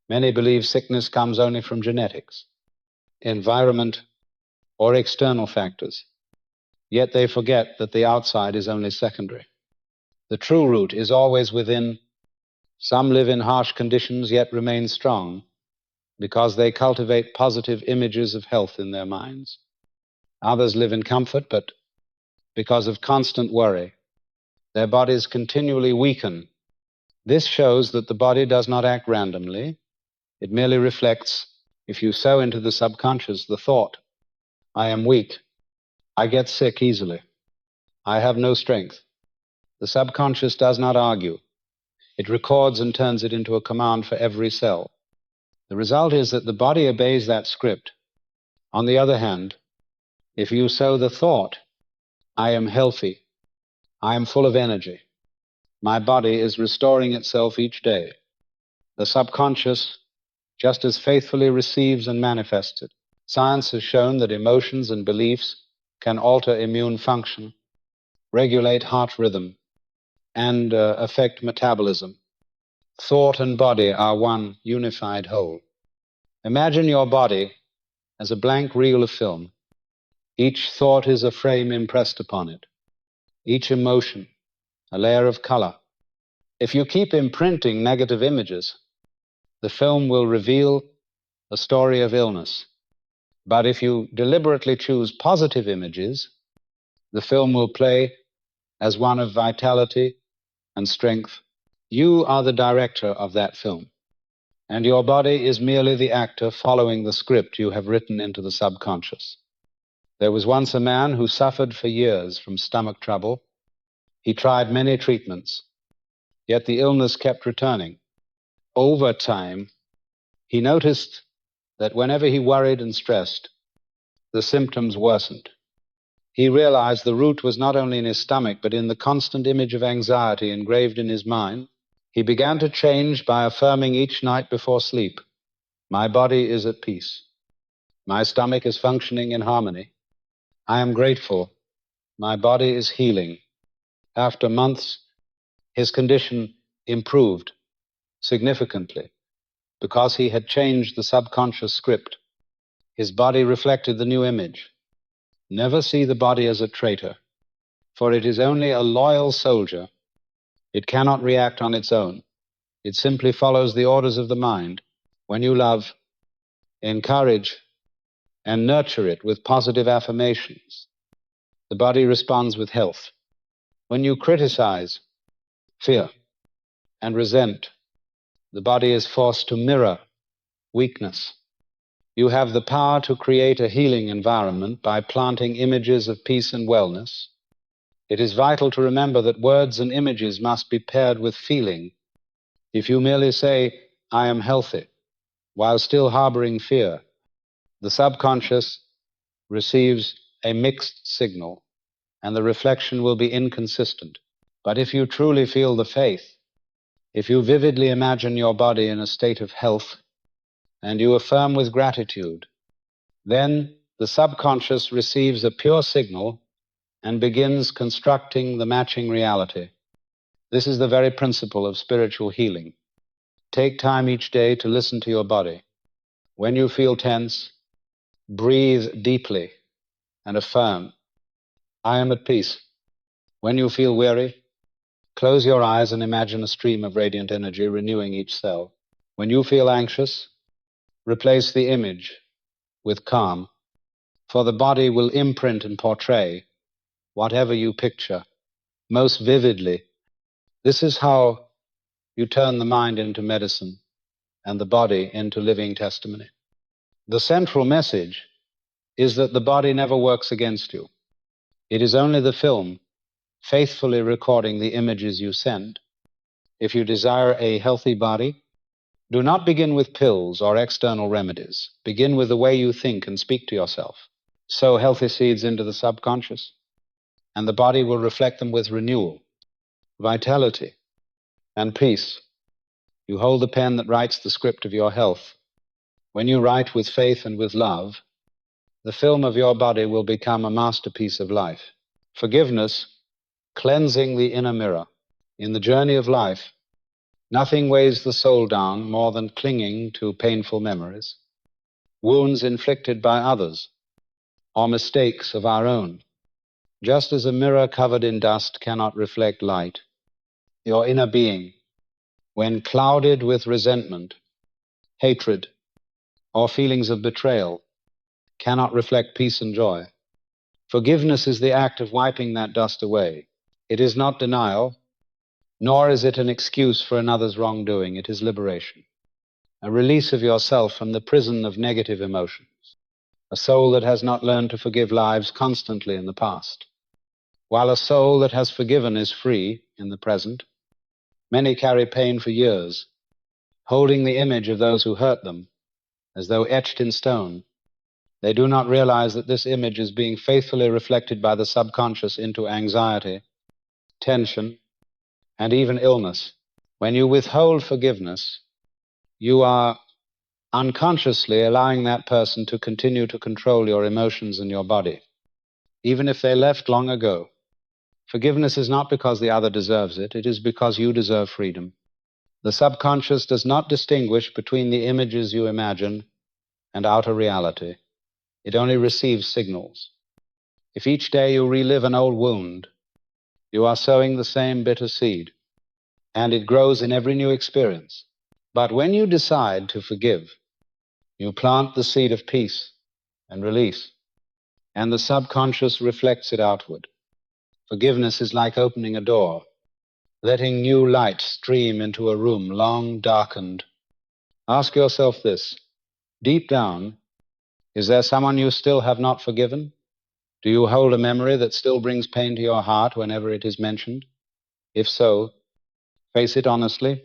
Many believe sickness comes only from genetics, environment, or external factors. Yet they forget that the outside is only secondary. The true root is always within. Some live in harsh conditions yet remain strong because they cultivate positive images of health in their minds. Others live in comfort, but because of constant worry, their bodies continually weaken. This shows that the body does not act randomly. It merely reflects. If you sow into the subconscious the thought, I am weak, I get sick easily, I have no strength, the subconscious does not argue. It records and turns it into a command for every cell. The result is that the body obeys that script. On the other hand, if you sow the thought, I am healthy, I am full of energy, my body is restoring itself each day, the subconscious just as faithfully receives and manifests it. Science has shown that emotions and beliefs can alter immune function, regulate heart rhythm, and affect metabolism. Thought and body are one unified whole. Imagine your body as a blank reel of film. Each thought is a frame impressed upon it. Each emotion, a layer of color. If you keep imprinting negative images, the film will reveal a story of illness. But if you deliberately choose positive images, the film will play as one of vitality and strength. You are the director of that film, and your body is merely the actor following the script you have written into the subconscious. There was once a man who suffered for years from stomach trouble. He tried many treatments, yet the illness kept returning. Over time, he noticed that whenever he worried and stressed, the symptoms worsened. He realized the root was not only in his stomach, but in the constant image of anxiety engraved in his mind. He began to change by affirming each night before sleep, my body is at peace. My stomach is functioning in harmony. I am grateful. My body is healing. After months, his condition improved significantly because he had changed the subconscious script. His body reflected the new image. Never see the body as a traitor, for it is only a loyal soldier. It cannot react on its own. It simply follows the orders of the mind. When you love, encourage, and nurture it with positive affirmations, the body responds with health. When you criticize, fear, and resent, the body is forced to mirror weakness. You have the power to create a healing environment by planting images of peace and wellness. It is vital to remember that words and images must be paired with feeling. If you merely say, "I am healthy," while still harboring fear, the subconscious receives a mixed signal, and the reflection will be inconsistent. But if you truly feel the faith, if you vividly imagine your body in a state of health, and you affirm with gratitude, then the subconscious receives a pure signal and begins constructing the matching reality. This is the very principle of spiritual healing. Take time each day to listen to your body. When you feel tense, breathe deeply and affirm, "I am at peace." When you feel weary, close your eyes and imagine a stream of radiant energy renewing each cell. When you feel anxious, replace the image with calm, for the body will imprint and portray whatever you picture most vividly. This is how you turn the mind into medicine and the body into living testimony. The central message is that the body never works against you. It is only the film faithfully recording the images you send. If you desire a healthy body, do not begin with pills or external remedies. Begin with the way you think and speak to yourself. Sow healthy seeds into the subconscious, and the body will reflect them with renewal, vitality, and peace. You hold the pen that writes the script of your health. When you write with faith and with love, the film of your body will become a masterpiece of life. Forgiveness, cleansing the inner mirror. In the journey of life, nothing weighs the soul down more than clinging to painful memories, wounds inflicted by others, or mistakes of our own. Just as a mirror covered in dust cannot reflect light, your inner being, when clouded with resentment, hatred, or feelings of betrayal, cannot reflect peace and joy. Forgiveness is the act of wiping that dust away. It is not denial, nor is it an excuse for another's wrongdoing. It is liberation, a release of yourself from the prison of negative emotions. A soul that has not learned to forgive lives constantly in the past, while a soul that has forgiven is free in the present. Many carry pain for years, holding the image of those who hurt them as though etched in stone. They do not realize that this image is being faithfully reflected by the subconscious into anxiety, tension, and even illness. When you withhold forgiveness, you are unconsciously allowing that person to continue to control your emotions and your body, even if they left long ago. Forgiveness is not because the other deserves it, it is because you deserve freedom. The subconscious does not distinguish between the images you imagine and outer reality. It only receives signals. If each day you relive an old wound, you are sowing the same bitter seed, and it grows in every new experience. But when you decide to forgive, you plant the seed of peace and release, and the subconscious reflects it outward. Forgiveness is like opening a door, letting new light stream into a room long darkened. Ask yourself this: deep down, is there someone you still have not forgiven? Do you hold a memory that still brings pain to your heart whenever it is mentioned? If so, face it honestly,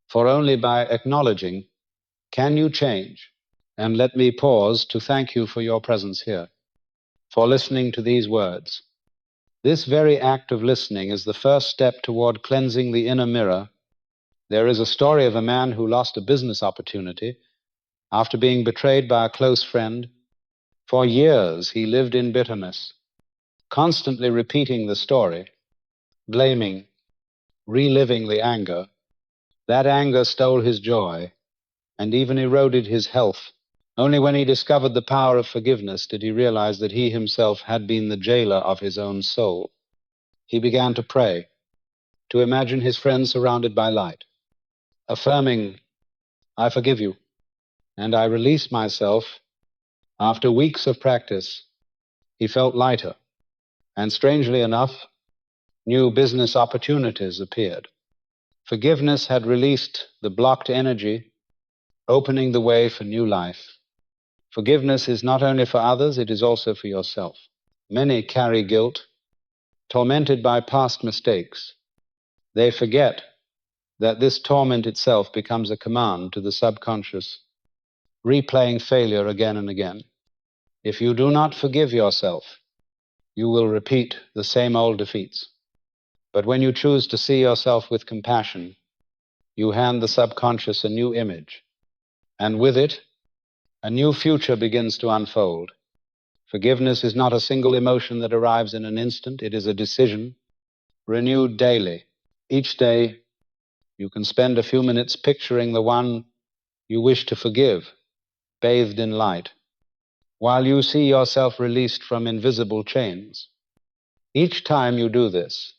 for only by acknowledging can you change. And let me pause to thank you for your presence here, for listening to these words. This very act of listening is the first step toward cleansing the inner mirror. There is a story of a man who lost a business opportunity after being betrayed by a close friend. For years he lived in bitterness, constantly repeating the story, blaming, reliving the anger. That anger stole his joy and even eroded his health. Only when he discovered the power of forgiveness did he realize that he himself had been the jailer of his own soul. He began to pray, to imagine his friend surrounded by light, affirming, "I forgive you, and I release myself." After weeks of practice, he felt lighter, And strangely enough, new business opportunities appeared. Forgiveness had released the blocked energy, opening the way for new life. Forgiveness is not only for others, it is also for yourself. Many carry guilt, tormented by past mistakes. They forget that this torment itself becomes a command to the subconscious, replaying failure again and again. If you do not forgive yourself, you will repeat the same old defeats. But when you choose to see yourself with compassion, you hand the subconscious a new image, and with it, a new future begins to unfold. Forgiveness is not a single emotion that arrives in an instant. It is a decision, renewed daily. Each day, you can spend a few minutes picturing the one you wish to forgive, bathed in light, while you see yourself released from invisible chains. Each time you do this,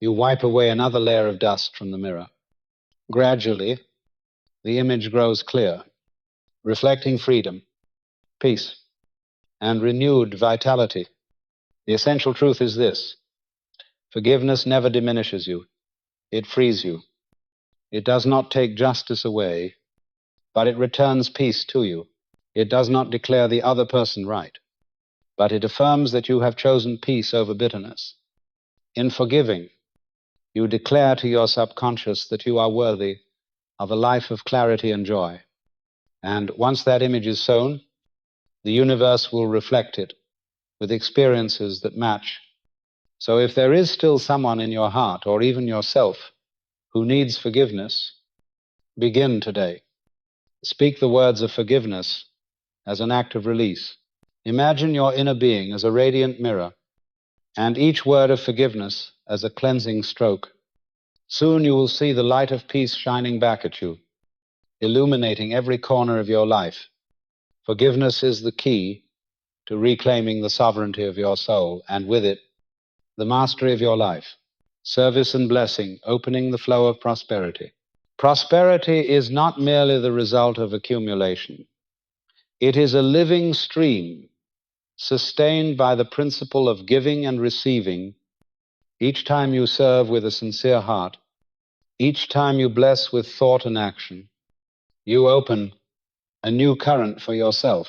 you wipe away another layer of dust from the mirror. Gradually, the image grows clear, reflecting freedom, peace, and renewed vitality. The essential truth is this: forgiveness never diminishes you, it frees you. It does not take justice away, but it returns peace to you. It does not declare the other person right, but it affirms that you have chosen peace over bitterness. In forgiving, you declare to your subconscious that you are worthy of a life of clarity and joy. And once that image is sown, the universe will reflect it with experiences that match. So if there is still someone in your heart, or even yourself, who needs forgiveness, begin today. Speak the words of forgiveness as an act of release. Imagine your inner being as a radiant mirror, and each word of forgiveness as a cleansing stroke. Soon you will see the light of peace shining back at you, illuminating every corner of your life. Forgiveness is the key to reclaiming the sovereignty of your soul, and with it, the mastery of your life. Service and blessing, opening the flow of prosperity. Prosperity is not merely the result of accumulation. It is a living stream, sustained by the principle of giving and receiving. Each time you serve with a sincere heart, each time you bless with thought and action, you open a new current for yourself.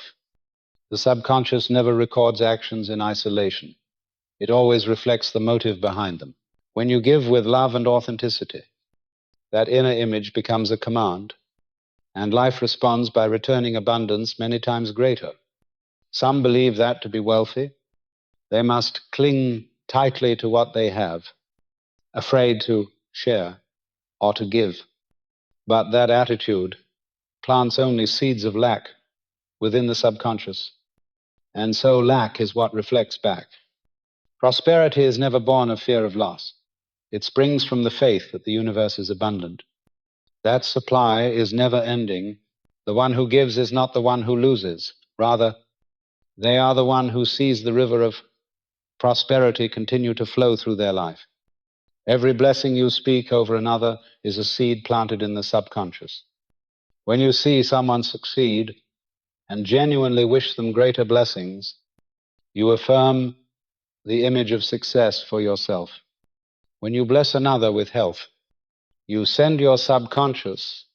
The subconscious never records actions in isolation. It always reflects the motive behind them. When you give with love and authenticity, that inner image becomes a command, and life responds by returning abundance many times greater. Some believe that to be wealthy, they must cling tightly to what they have, afraid to share or to give. But that attitude plants only seeds of lack within the subconscious, and so lack is what reflects back. Prosperity is never born of fear of loss. It springs from the faith that the universe is abundant. That supply is never ending. The one who gives is not the one who loses. Rather, they are the one who sees the river of prosperity continue to flow through their life. Every blessing you speak over another is a seed planted in the subconscious. When you see someone succeed and genuinely wish them greater blessings, you affirm the image of success for yourself. When you bless another with health, you send your subconscious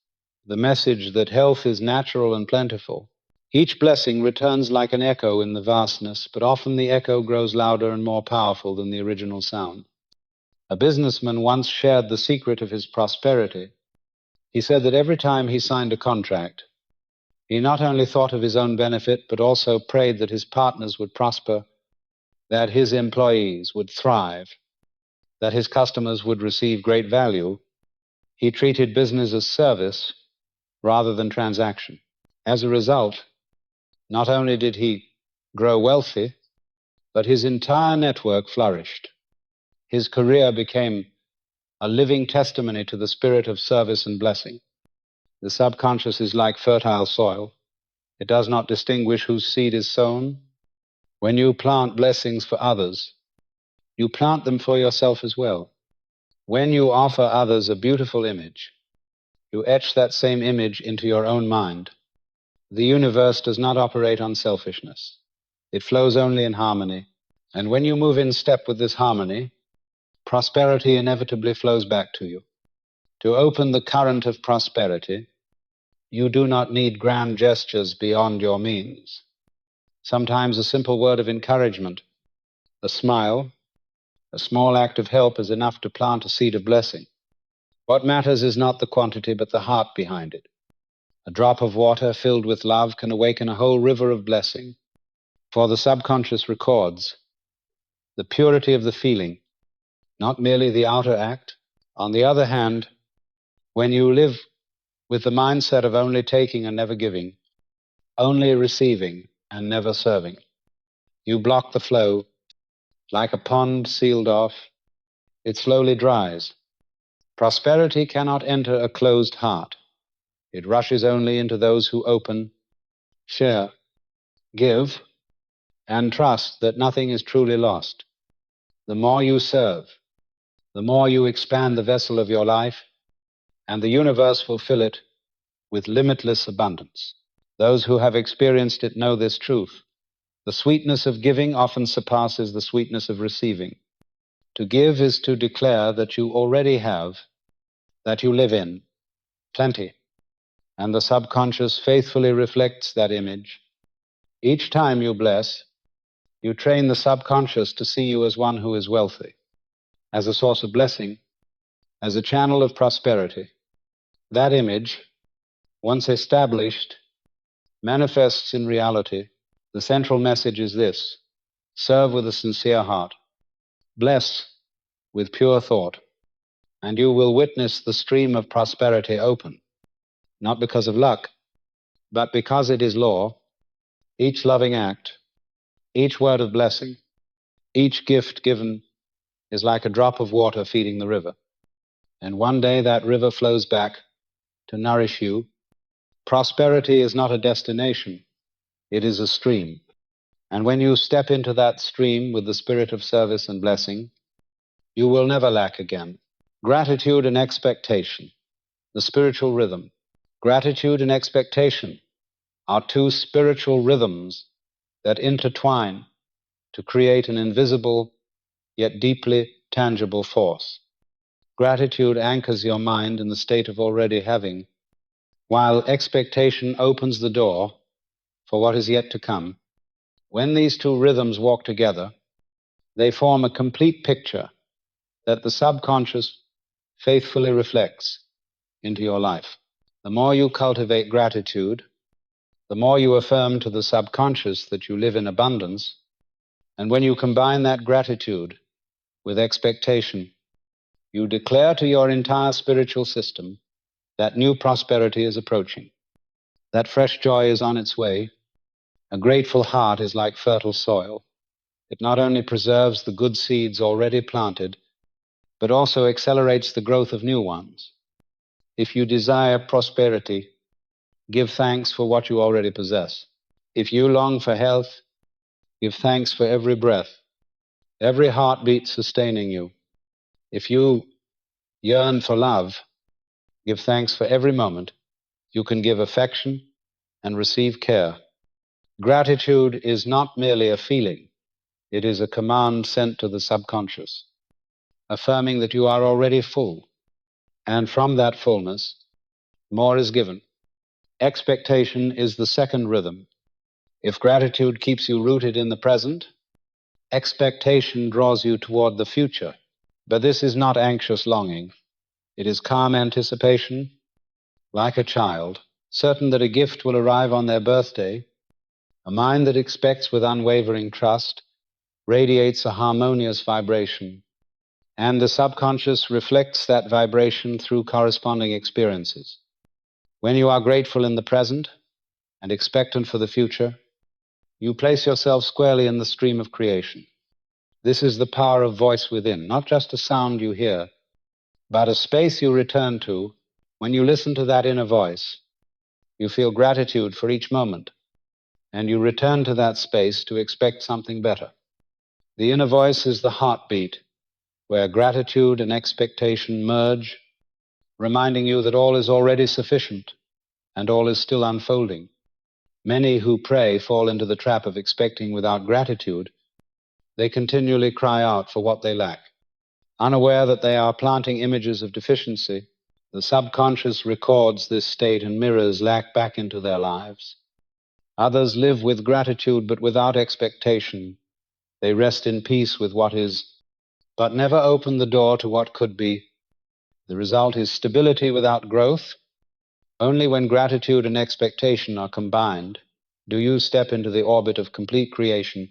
the message that health is natural and plentiful. Each blessing returns like an echo in the vastness, but often the echo grows louder and more powerful than the original sound. A businessman once shared the secret of his prosperity. He said that every time he signed a contract, he not only thought of his own benefit, but also prayed that his partners would prosper, that his employees would thrive, that his customers would receive great value. He treated business as service rather than transaction. As a result, not only did he grow wealthy, but his entire network flourished. His career became a living testimony to the spirit of service and blessing. The subconscious is like fertile soil. It does not distinguish whose seed is sown. When you plant blessings for others, you plant them for yourself as well. When you offer others a beautiful image, you etch that same image into your own mind. The universe does not operate on selfishness. It flows only in harmony, And when you move in step with this harmony, prosperity inevitably flows back to you. To open the current of prosperity, you do not need grand gestures beyond your means. Sometimes a simple word of encouragement, a smile, a small act of help is enough to plant a seed of blessing. What matters is not the quantity, but the heart behind it. A drop of water filled with love can awaken a whole river of blessing, for the subconscious records the purity of the feeling, not merely the outer act. On the other hand, when you live with the mindset of only taking and never giving, only receiving and never serving, you block the flow. Like a pond sealed off, it slowly dries. Prosperity cannot enter a closed heart. It rushes only into those who open, share, give, and trust that nothing is truly lost. The more you serve, the more you expand the vessel of your life, and the universe will fill it with limitless abundance. Those who have experienced it know this truth. The sweetness of giving often surpasses the sweetness of receiving. To give is to declare that you already have, that you live in, plenty, and the subconscious faithfully reflects that image. Each time you bless, you train the subconscious to see you as one who is wealthy, as a source of blessing, as a channel of prosperity. That image, once established, manifests in reality. The central message is this: serve with a sincere heart, bless with pure thought, and you will witness the stream of prosperity open, not because of luck, but because it is law. Each loving act, each word of blessing, each gift given is like a drop of water feeding the river. And one day that river flows back to nourish you. Prosperity is not a destination, it is a stream. And when you step into that stream with the spirit of service and blessing, you will never lack again. Gratitude and expectation, the spiritual rhythm. Gratitude and expectation are two spiritual rhythms that intertwine to create an invisible yet deeply tangible force. Gratitude anchors your mind in the state of already having, while expectation opens the door for what is yet to come. When these two rhythms walk together, they form a complete picture that the subconscious faithfully reflects into your life. The more you cultivate gratitude, the more you affirm to the subconscious that you live in abundance, and when you combine that gratitude with expectation, you declare to your entire spiritual system that new prosperity is approaching, that fresh joy is on its way. A grateful heart is like fertile soil. It not only preserves the good seeds already planted, but also accelerates the growth of new ones. If you desire prosperity, give thanks for what you already possess. If you long for health, give thanks for every breath, every heartbeat sustaining you. If you yearn for love, give thanks for every moment you can give affection and receive care. Gratitude is not merely a feeling, it is a command sent to the subconscious, affirming that you are already full, and from that fullness, more is given. Expectation is the second rhythm. If gratitude keeps you rooted in the present, expectation draws you toward the future. But this is not anxious longing. It is calm anticipation, like a child, certain that a gift will arrive on their birthday. A mind that expects with unwavering trust radiates a harmonious vibration, and the subconscious reflects that vibration through corresponding experiences. When you are grateful in the present and expectant for the future, you place yourself squarely in the stream of creation. This is the power of voice within, not just a sound you hear, but a space you return to. When you listen to that inner voice, you feel gratitude for each moment, and you return to that space to expect something better. The inner voice is the heartbeat, where gratitude and expectation merge, reminding you that all is already sufficient and all is still unfolding. Many who pray fall into the trap of expecting without gratitude, They continually cry out for what they lack. Unaware that they are planting images of deficiency, the subconscious records this state and mirrors lack back into their lives. Others live with gratitude but without expectation. They rest in peace with what is, but never open the door to what could be. The result is stability without growth. Only when gratitude and expectation are combined do you step into the orbit of complete creation.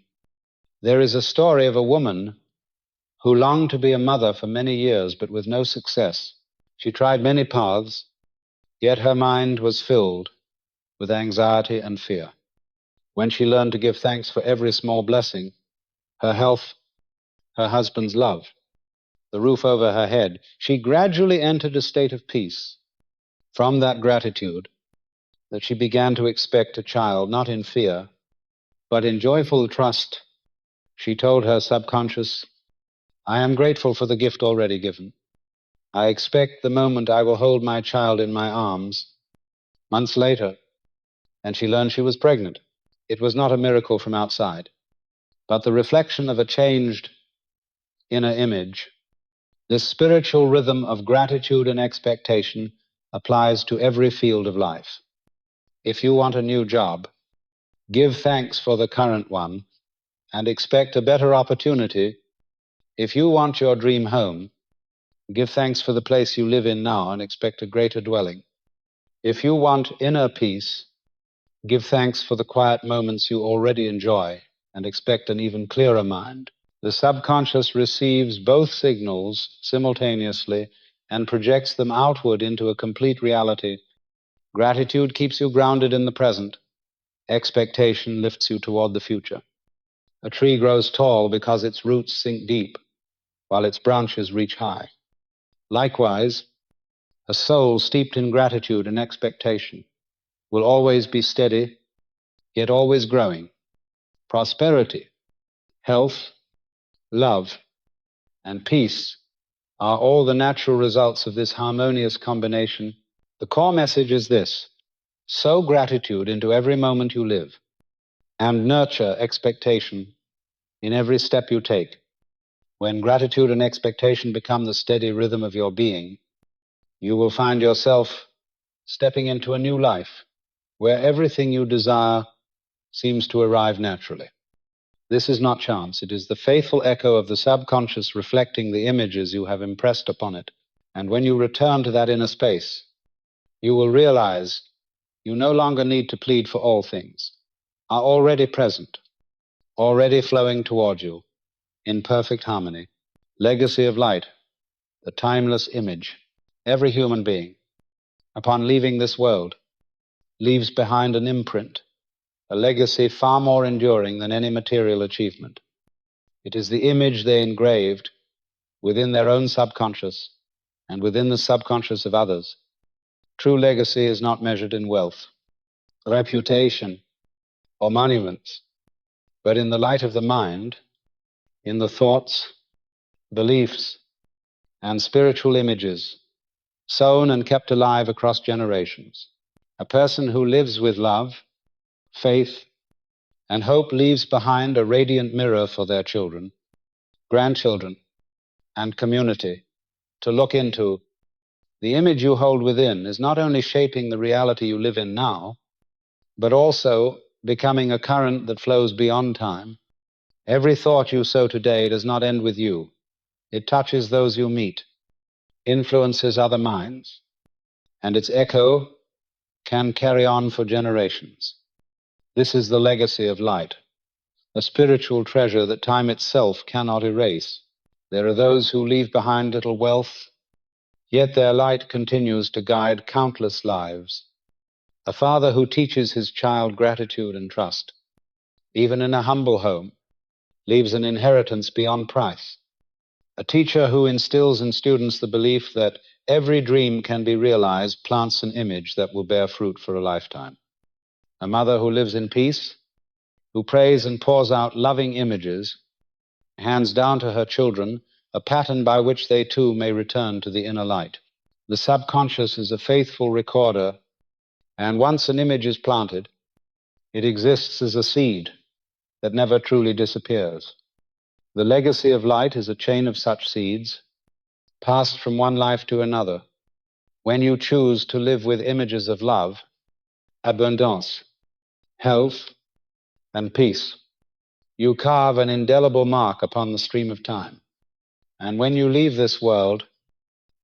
There is a story of a woman who longed to be a mother for many years, but with no success. She tried many paths, yet her mind was filled with anxiety and fear. When she learned to give thanks for every small blessing, her health, her husband's love, the roof over her head, she gradually entered a state of peace. From that gratitude, that she began to expect a child, not in fear, but in joyful trust. She told her subconscious, I am grateful for the gift already given. I expect the moment I will hold my child in my arms. Months later, and she learned she was pregnant. It was not a miracle from outside, but the reflection of a changed inner image. This spiritual rhythm of gratitude and expectation applies to every field of life. If you want a new job, give thanks for the current one and expect a better opportunity. If you want your dream home, give thanks for the place you live in now and expect a greater dwelling. If you want inner peace, give thanks for the quiet moments you already enjoy and expect an even clearer mind. The subconscious receives both signals simultaneously and projects them outward into a complete reality. Gratitude keeps you grounded in the present. Expectation lifts you toward the future. A tree grows tall because its roots sink deep, while its branches reach high. Likewise, a soul steeped in gratitude and expectation will always be steady, yet always growing. Prosperity, health, love, and peace are all the natural results of this harmonious combination. The core message is this: sow gratitude into every moment you live, and nurture expectation in every step you take. When gratitude and expectation become the steady rhythm of your being, you will find yourself stepping into a new life where everything you desire seems to arrive naturally. This is not chance. It is the faithful echo of the subconscious reflecting the images you have impressed upon it. And when you return to that inner space, you will realize you no longer need to plead for all things, are already present, already flowing toward you in perfect harmony. Legacy of light, the timeless image. Every human being, upon leaving this world, leaves behind an imprint, a legacy far more enduring than any material achievement. It is the image they engraved within their own subconscious and within the subconscious of others. True legacy is not measured in wealth, reputation, or monuments, but in the light of the mind, in the thoughts, beliefs, and spiritual images sown and kept alive across generations. A person who lives with love, faith, and hope leaves behind a radiant mirror for their children, grandchildren, and community to look into. The image you hold within is not only shaping the reality you live in now, but also becoming a current that flows beyond time. Every thought you sow today does not end with you. It touches those you meet, influences other minds, and its echo can carry on for generations. This is the legacy of light, a spiritual treasure that time itself cannot erase. There are those who leave behind little wealth, yet their light continues to guide countless lives. A father who teaches his child gratitude and trust, even in a humble home, leaves an inheritance beyond price. A teacher who instills in students the belief that every dream can be realized plants an image that will bear fruit for a lifetime. A mother who lives in peace, who prays and pours out loving images, hands down to her children a pattern by which they too may return to the inner light. The subconscious is a faithful recorder, and once an image is planted, it exists as a seed that never truly disappears. The legacy of light is a chain of such seeds, passed from one life to another. When you choose to live with images of love, abundance, health, and peace, you carve an indelible mark upon the stream of time. And when you leave this world,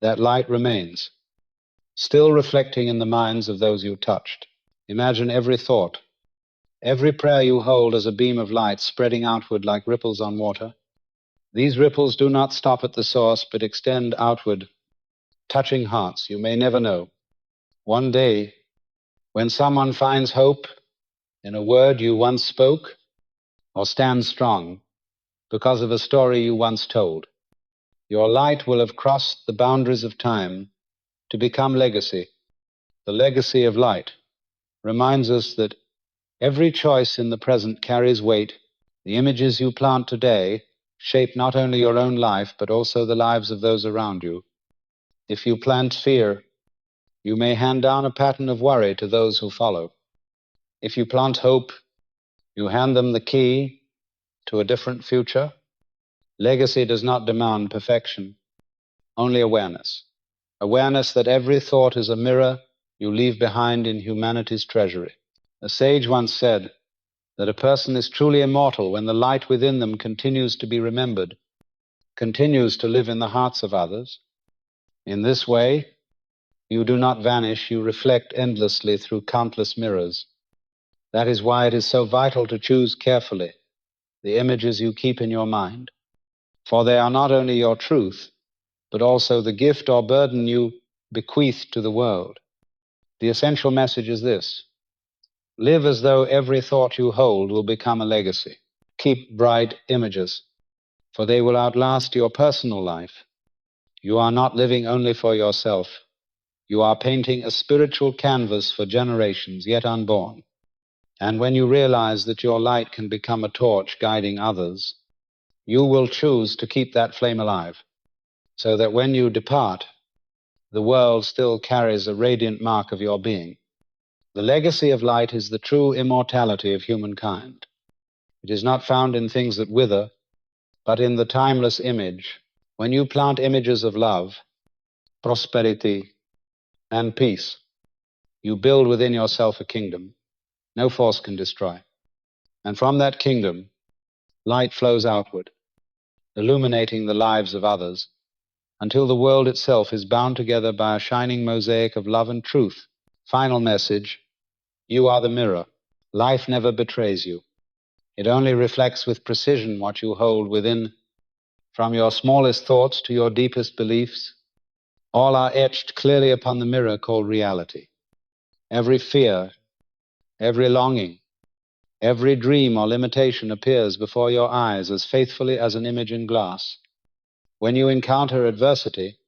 that light remains, still reflecting in the minds of those you touched. Imagine every thought, every prayer you hold as a beam of light spreading outward like ripples on water. These ripples do not stop at the source, but extend outward, touching hearts you may never know. One day, when someone finds hope in a word you once spoke, or stands strong because of a story you once told, your light will have crossed the boundaries of time to become legacy. The legacy of light reminds us that every choice in the present carries weight. The images you plant today shape not only your own life, but also the lives of those around you. If you plant fear, you may hand down a pattern of worry to those who follow. If you plant hope, you hand them the key to a different future. Legacy does not demand perfection, only awareness. Awareness that every thought is a mirror you leave behind in humanity's treasury. A sage once said that a person is truly immortal when the light within them continues to be remembered, continues to live in the hearts of others. In this way, you do not vanish, you reflect endlessly through countless mirrors. That is why it is so vital to choose carefully the images you keep in your mind, for they are not only your truth, but also the gift or burden you bequeath to the world. The essential message is this: live as though every thought you hold will become a legacy. Keep bright images, for they will outlast your personal life. You are not living only for yourself. You are painting a spiritual canvas for generations yet unborn. And when you realize that your light can become a torch guiding others, you will choose to keep that flame alive, so that when you depart, the world still carries a radiant mark of your being. The legacy of light is the true immortality of humankind. It is not found in things that wither, but in the timeless image. When you plant images of love, prosperity, and peace, you build within yourself a kingdom no force can destroy. And from that kingdom, light flows outward, illuminating the lives of others, until the world itself is bound together by a shining mosaic of love and truth. Final message: you are the mirror. Life never betrays you. It only reflects with precision what you hold within. From your smallest thoughts to your deepest beliefs, all are etched clearly upon the mirror called reality. Every fear, every longing, every dream or limitation appears before your eyes as faithfully as an image in glass. When you encounter adversity,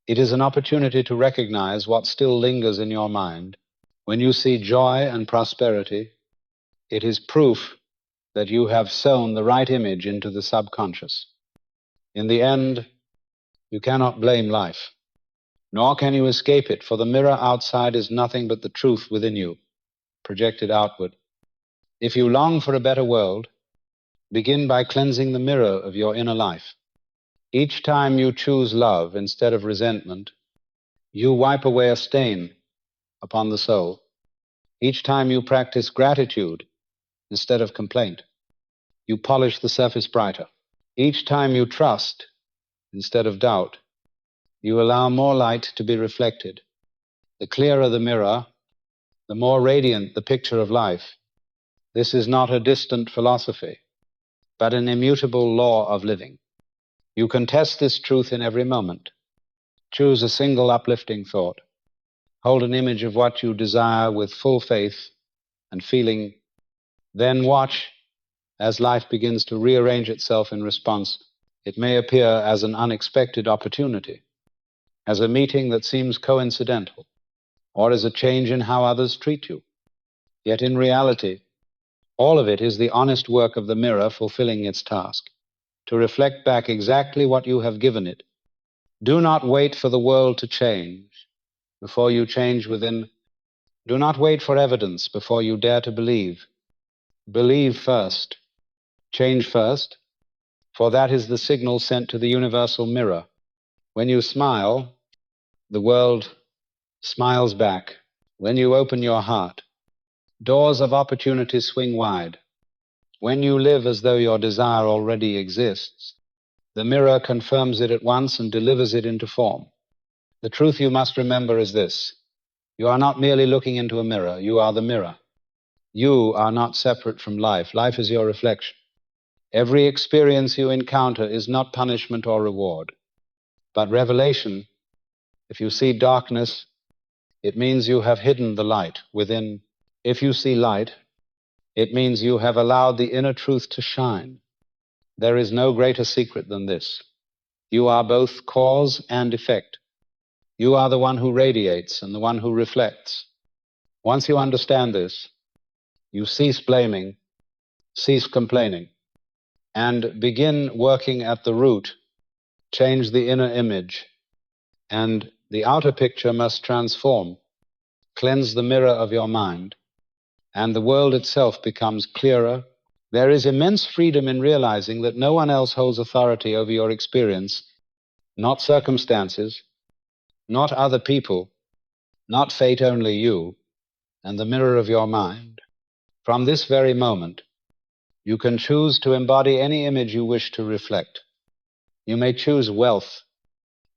it is an opportunity to recognize what still lingers in your mind. When you see joy and prosperity, it is proof that you have sown the right image into the subconscious. In the end, you cannot blame life, nor can you escape it, for the mirror outside is nothing but the truth within you, projected outward. If you long for a better world, begin by cleansing the mirror of your inner life. Each time you choose love instead of resentment, you wipe away a stain upon the soul. Each time you practice gratitude instead of complaint, you polish the surface brighter. Each time you trust instead of doubt, you allow more light to be reflected. The clearer the mirror, the more radiant the picture of life. This is not a distant philosophy, but an immutable law of living. You can test this truth in every moment. Choose a single uplifting thought. Hold an image of what you desire with full faith and feeling. Then watch as life begins to rearrange itself in response. It may appear as an unexpected opportunity, as a meeting that seems coincidental, or as a change in how others treat you. Yet in reality, all of it is the honest work of the mirror fulfilling its task, to reflect back exactly what you have given it. Do not wait for the world to change before you change within. Do not wait for evidence before you dare to believe. Believe first, change first, for that is the signal sent to the universal mirror. When you smile, the world smiles back. When you open your heart, doors of opportunity swing wide. When you live as though your desire already exists, the mirror confirms it at once and delivers it into form. The truth you must remember is this: you are not merely looking into a mirror, you are the mirror. You are not separate from life. Life is your reflection. Every experience you encounter is not punishment or reward, but revelation. If you see darkness, it means you have hidden the light within. If you see light, it means you have allowed the inner truth to shine. There is no greater secret than this. You are both cause and effect. You are the one who radiates and the one who reflects. Once you understand this, you cease blaming, cease complaining, and begin working at the root. Change the inner image, and the outer picture must transform. Cleanse the mirror of your mind, and the world itself becomes clearer. There is immense freedom in realizing that no one else holds authority over your experience, not circumstances, not other people, not fate, only you, and the mirror of your mind. From this very moment, you can choose to embody any image you wish to reflect. You may choose wealth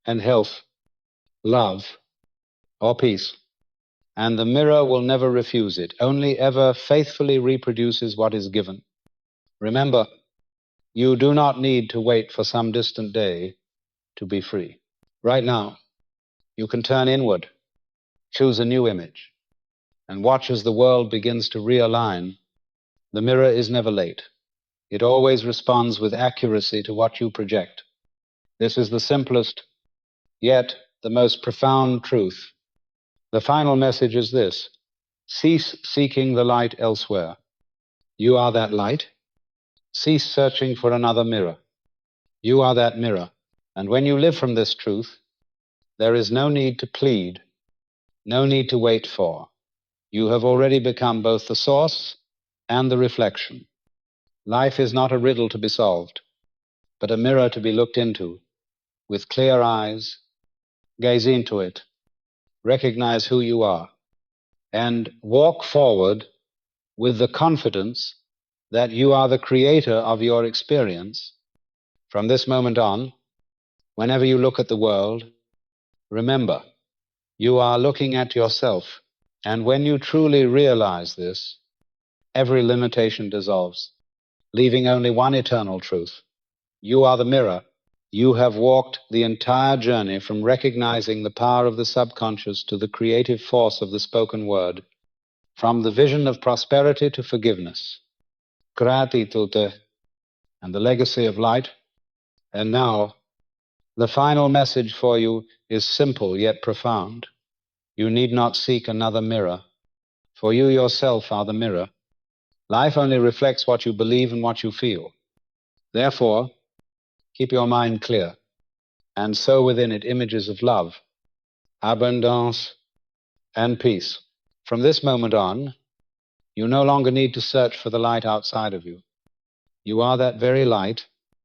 and health, love, or peace, and the mirror will never refuse it, only ever faithfully reproduces what is given. Remember, you do not need to wait for some distant day to be free. Right now, you can turn inward, choose a new image, and watch as the world begins to realign. The mirror is never late. It always responds with accuracy to what you project. This is the simplest, yet the most profound truth. The final message is this: cease seeking the light elsewhere. You are that light. Cease searching for another mirror. You are that mirror. And when you live from this truth, there is no need to plead, no need to wait for. You have already become both the source and the reflection. Life is not a riddle to be solved, but a mirror to be looked into. With clear eyes, gaze into it, recognize who you are, and walk forward with the confidence that you are the creator of your experience. From this moment on, whenever you look at the world, remember, you are looking at yourself. And when you truly realize this, every limitation dissolves, leaving only one eternal truth. You are the mirror. You have walked the entire journey from recognizing the power of the subconscious to the creative force of the spoken word, from the vision of prosperity to forgiveness, gratitude, and the legacy of light. And now, the final message for you is simple yet profound. You need not seek another mirror, for you yourself are the mirror. Life only reflects what you believe and what you feel. Therefore, keep your mind clear, and sow within it images of love, abundance, and peace. From this moment on, you no longer need to search for the light outside of you. You are that very light,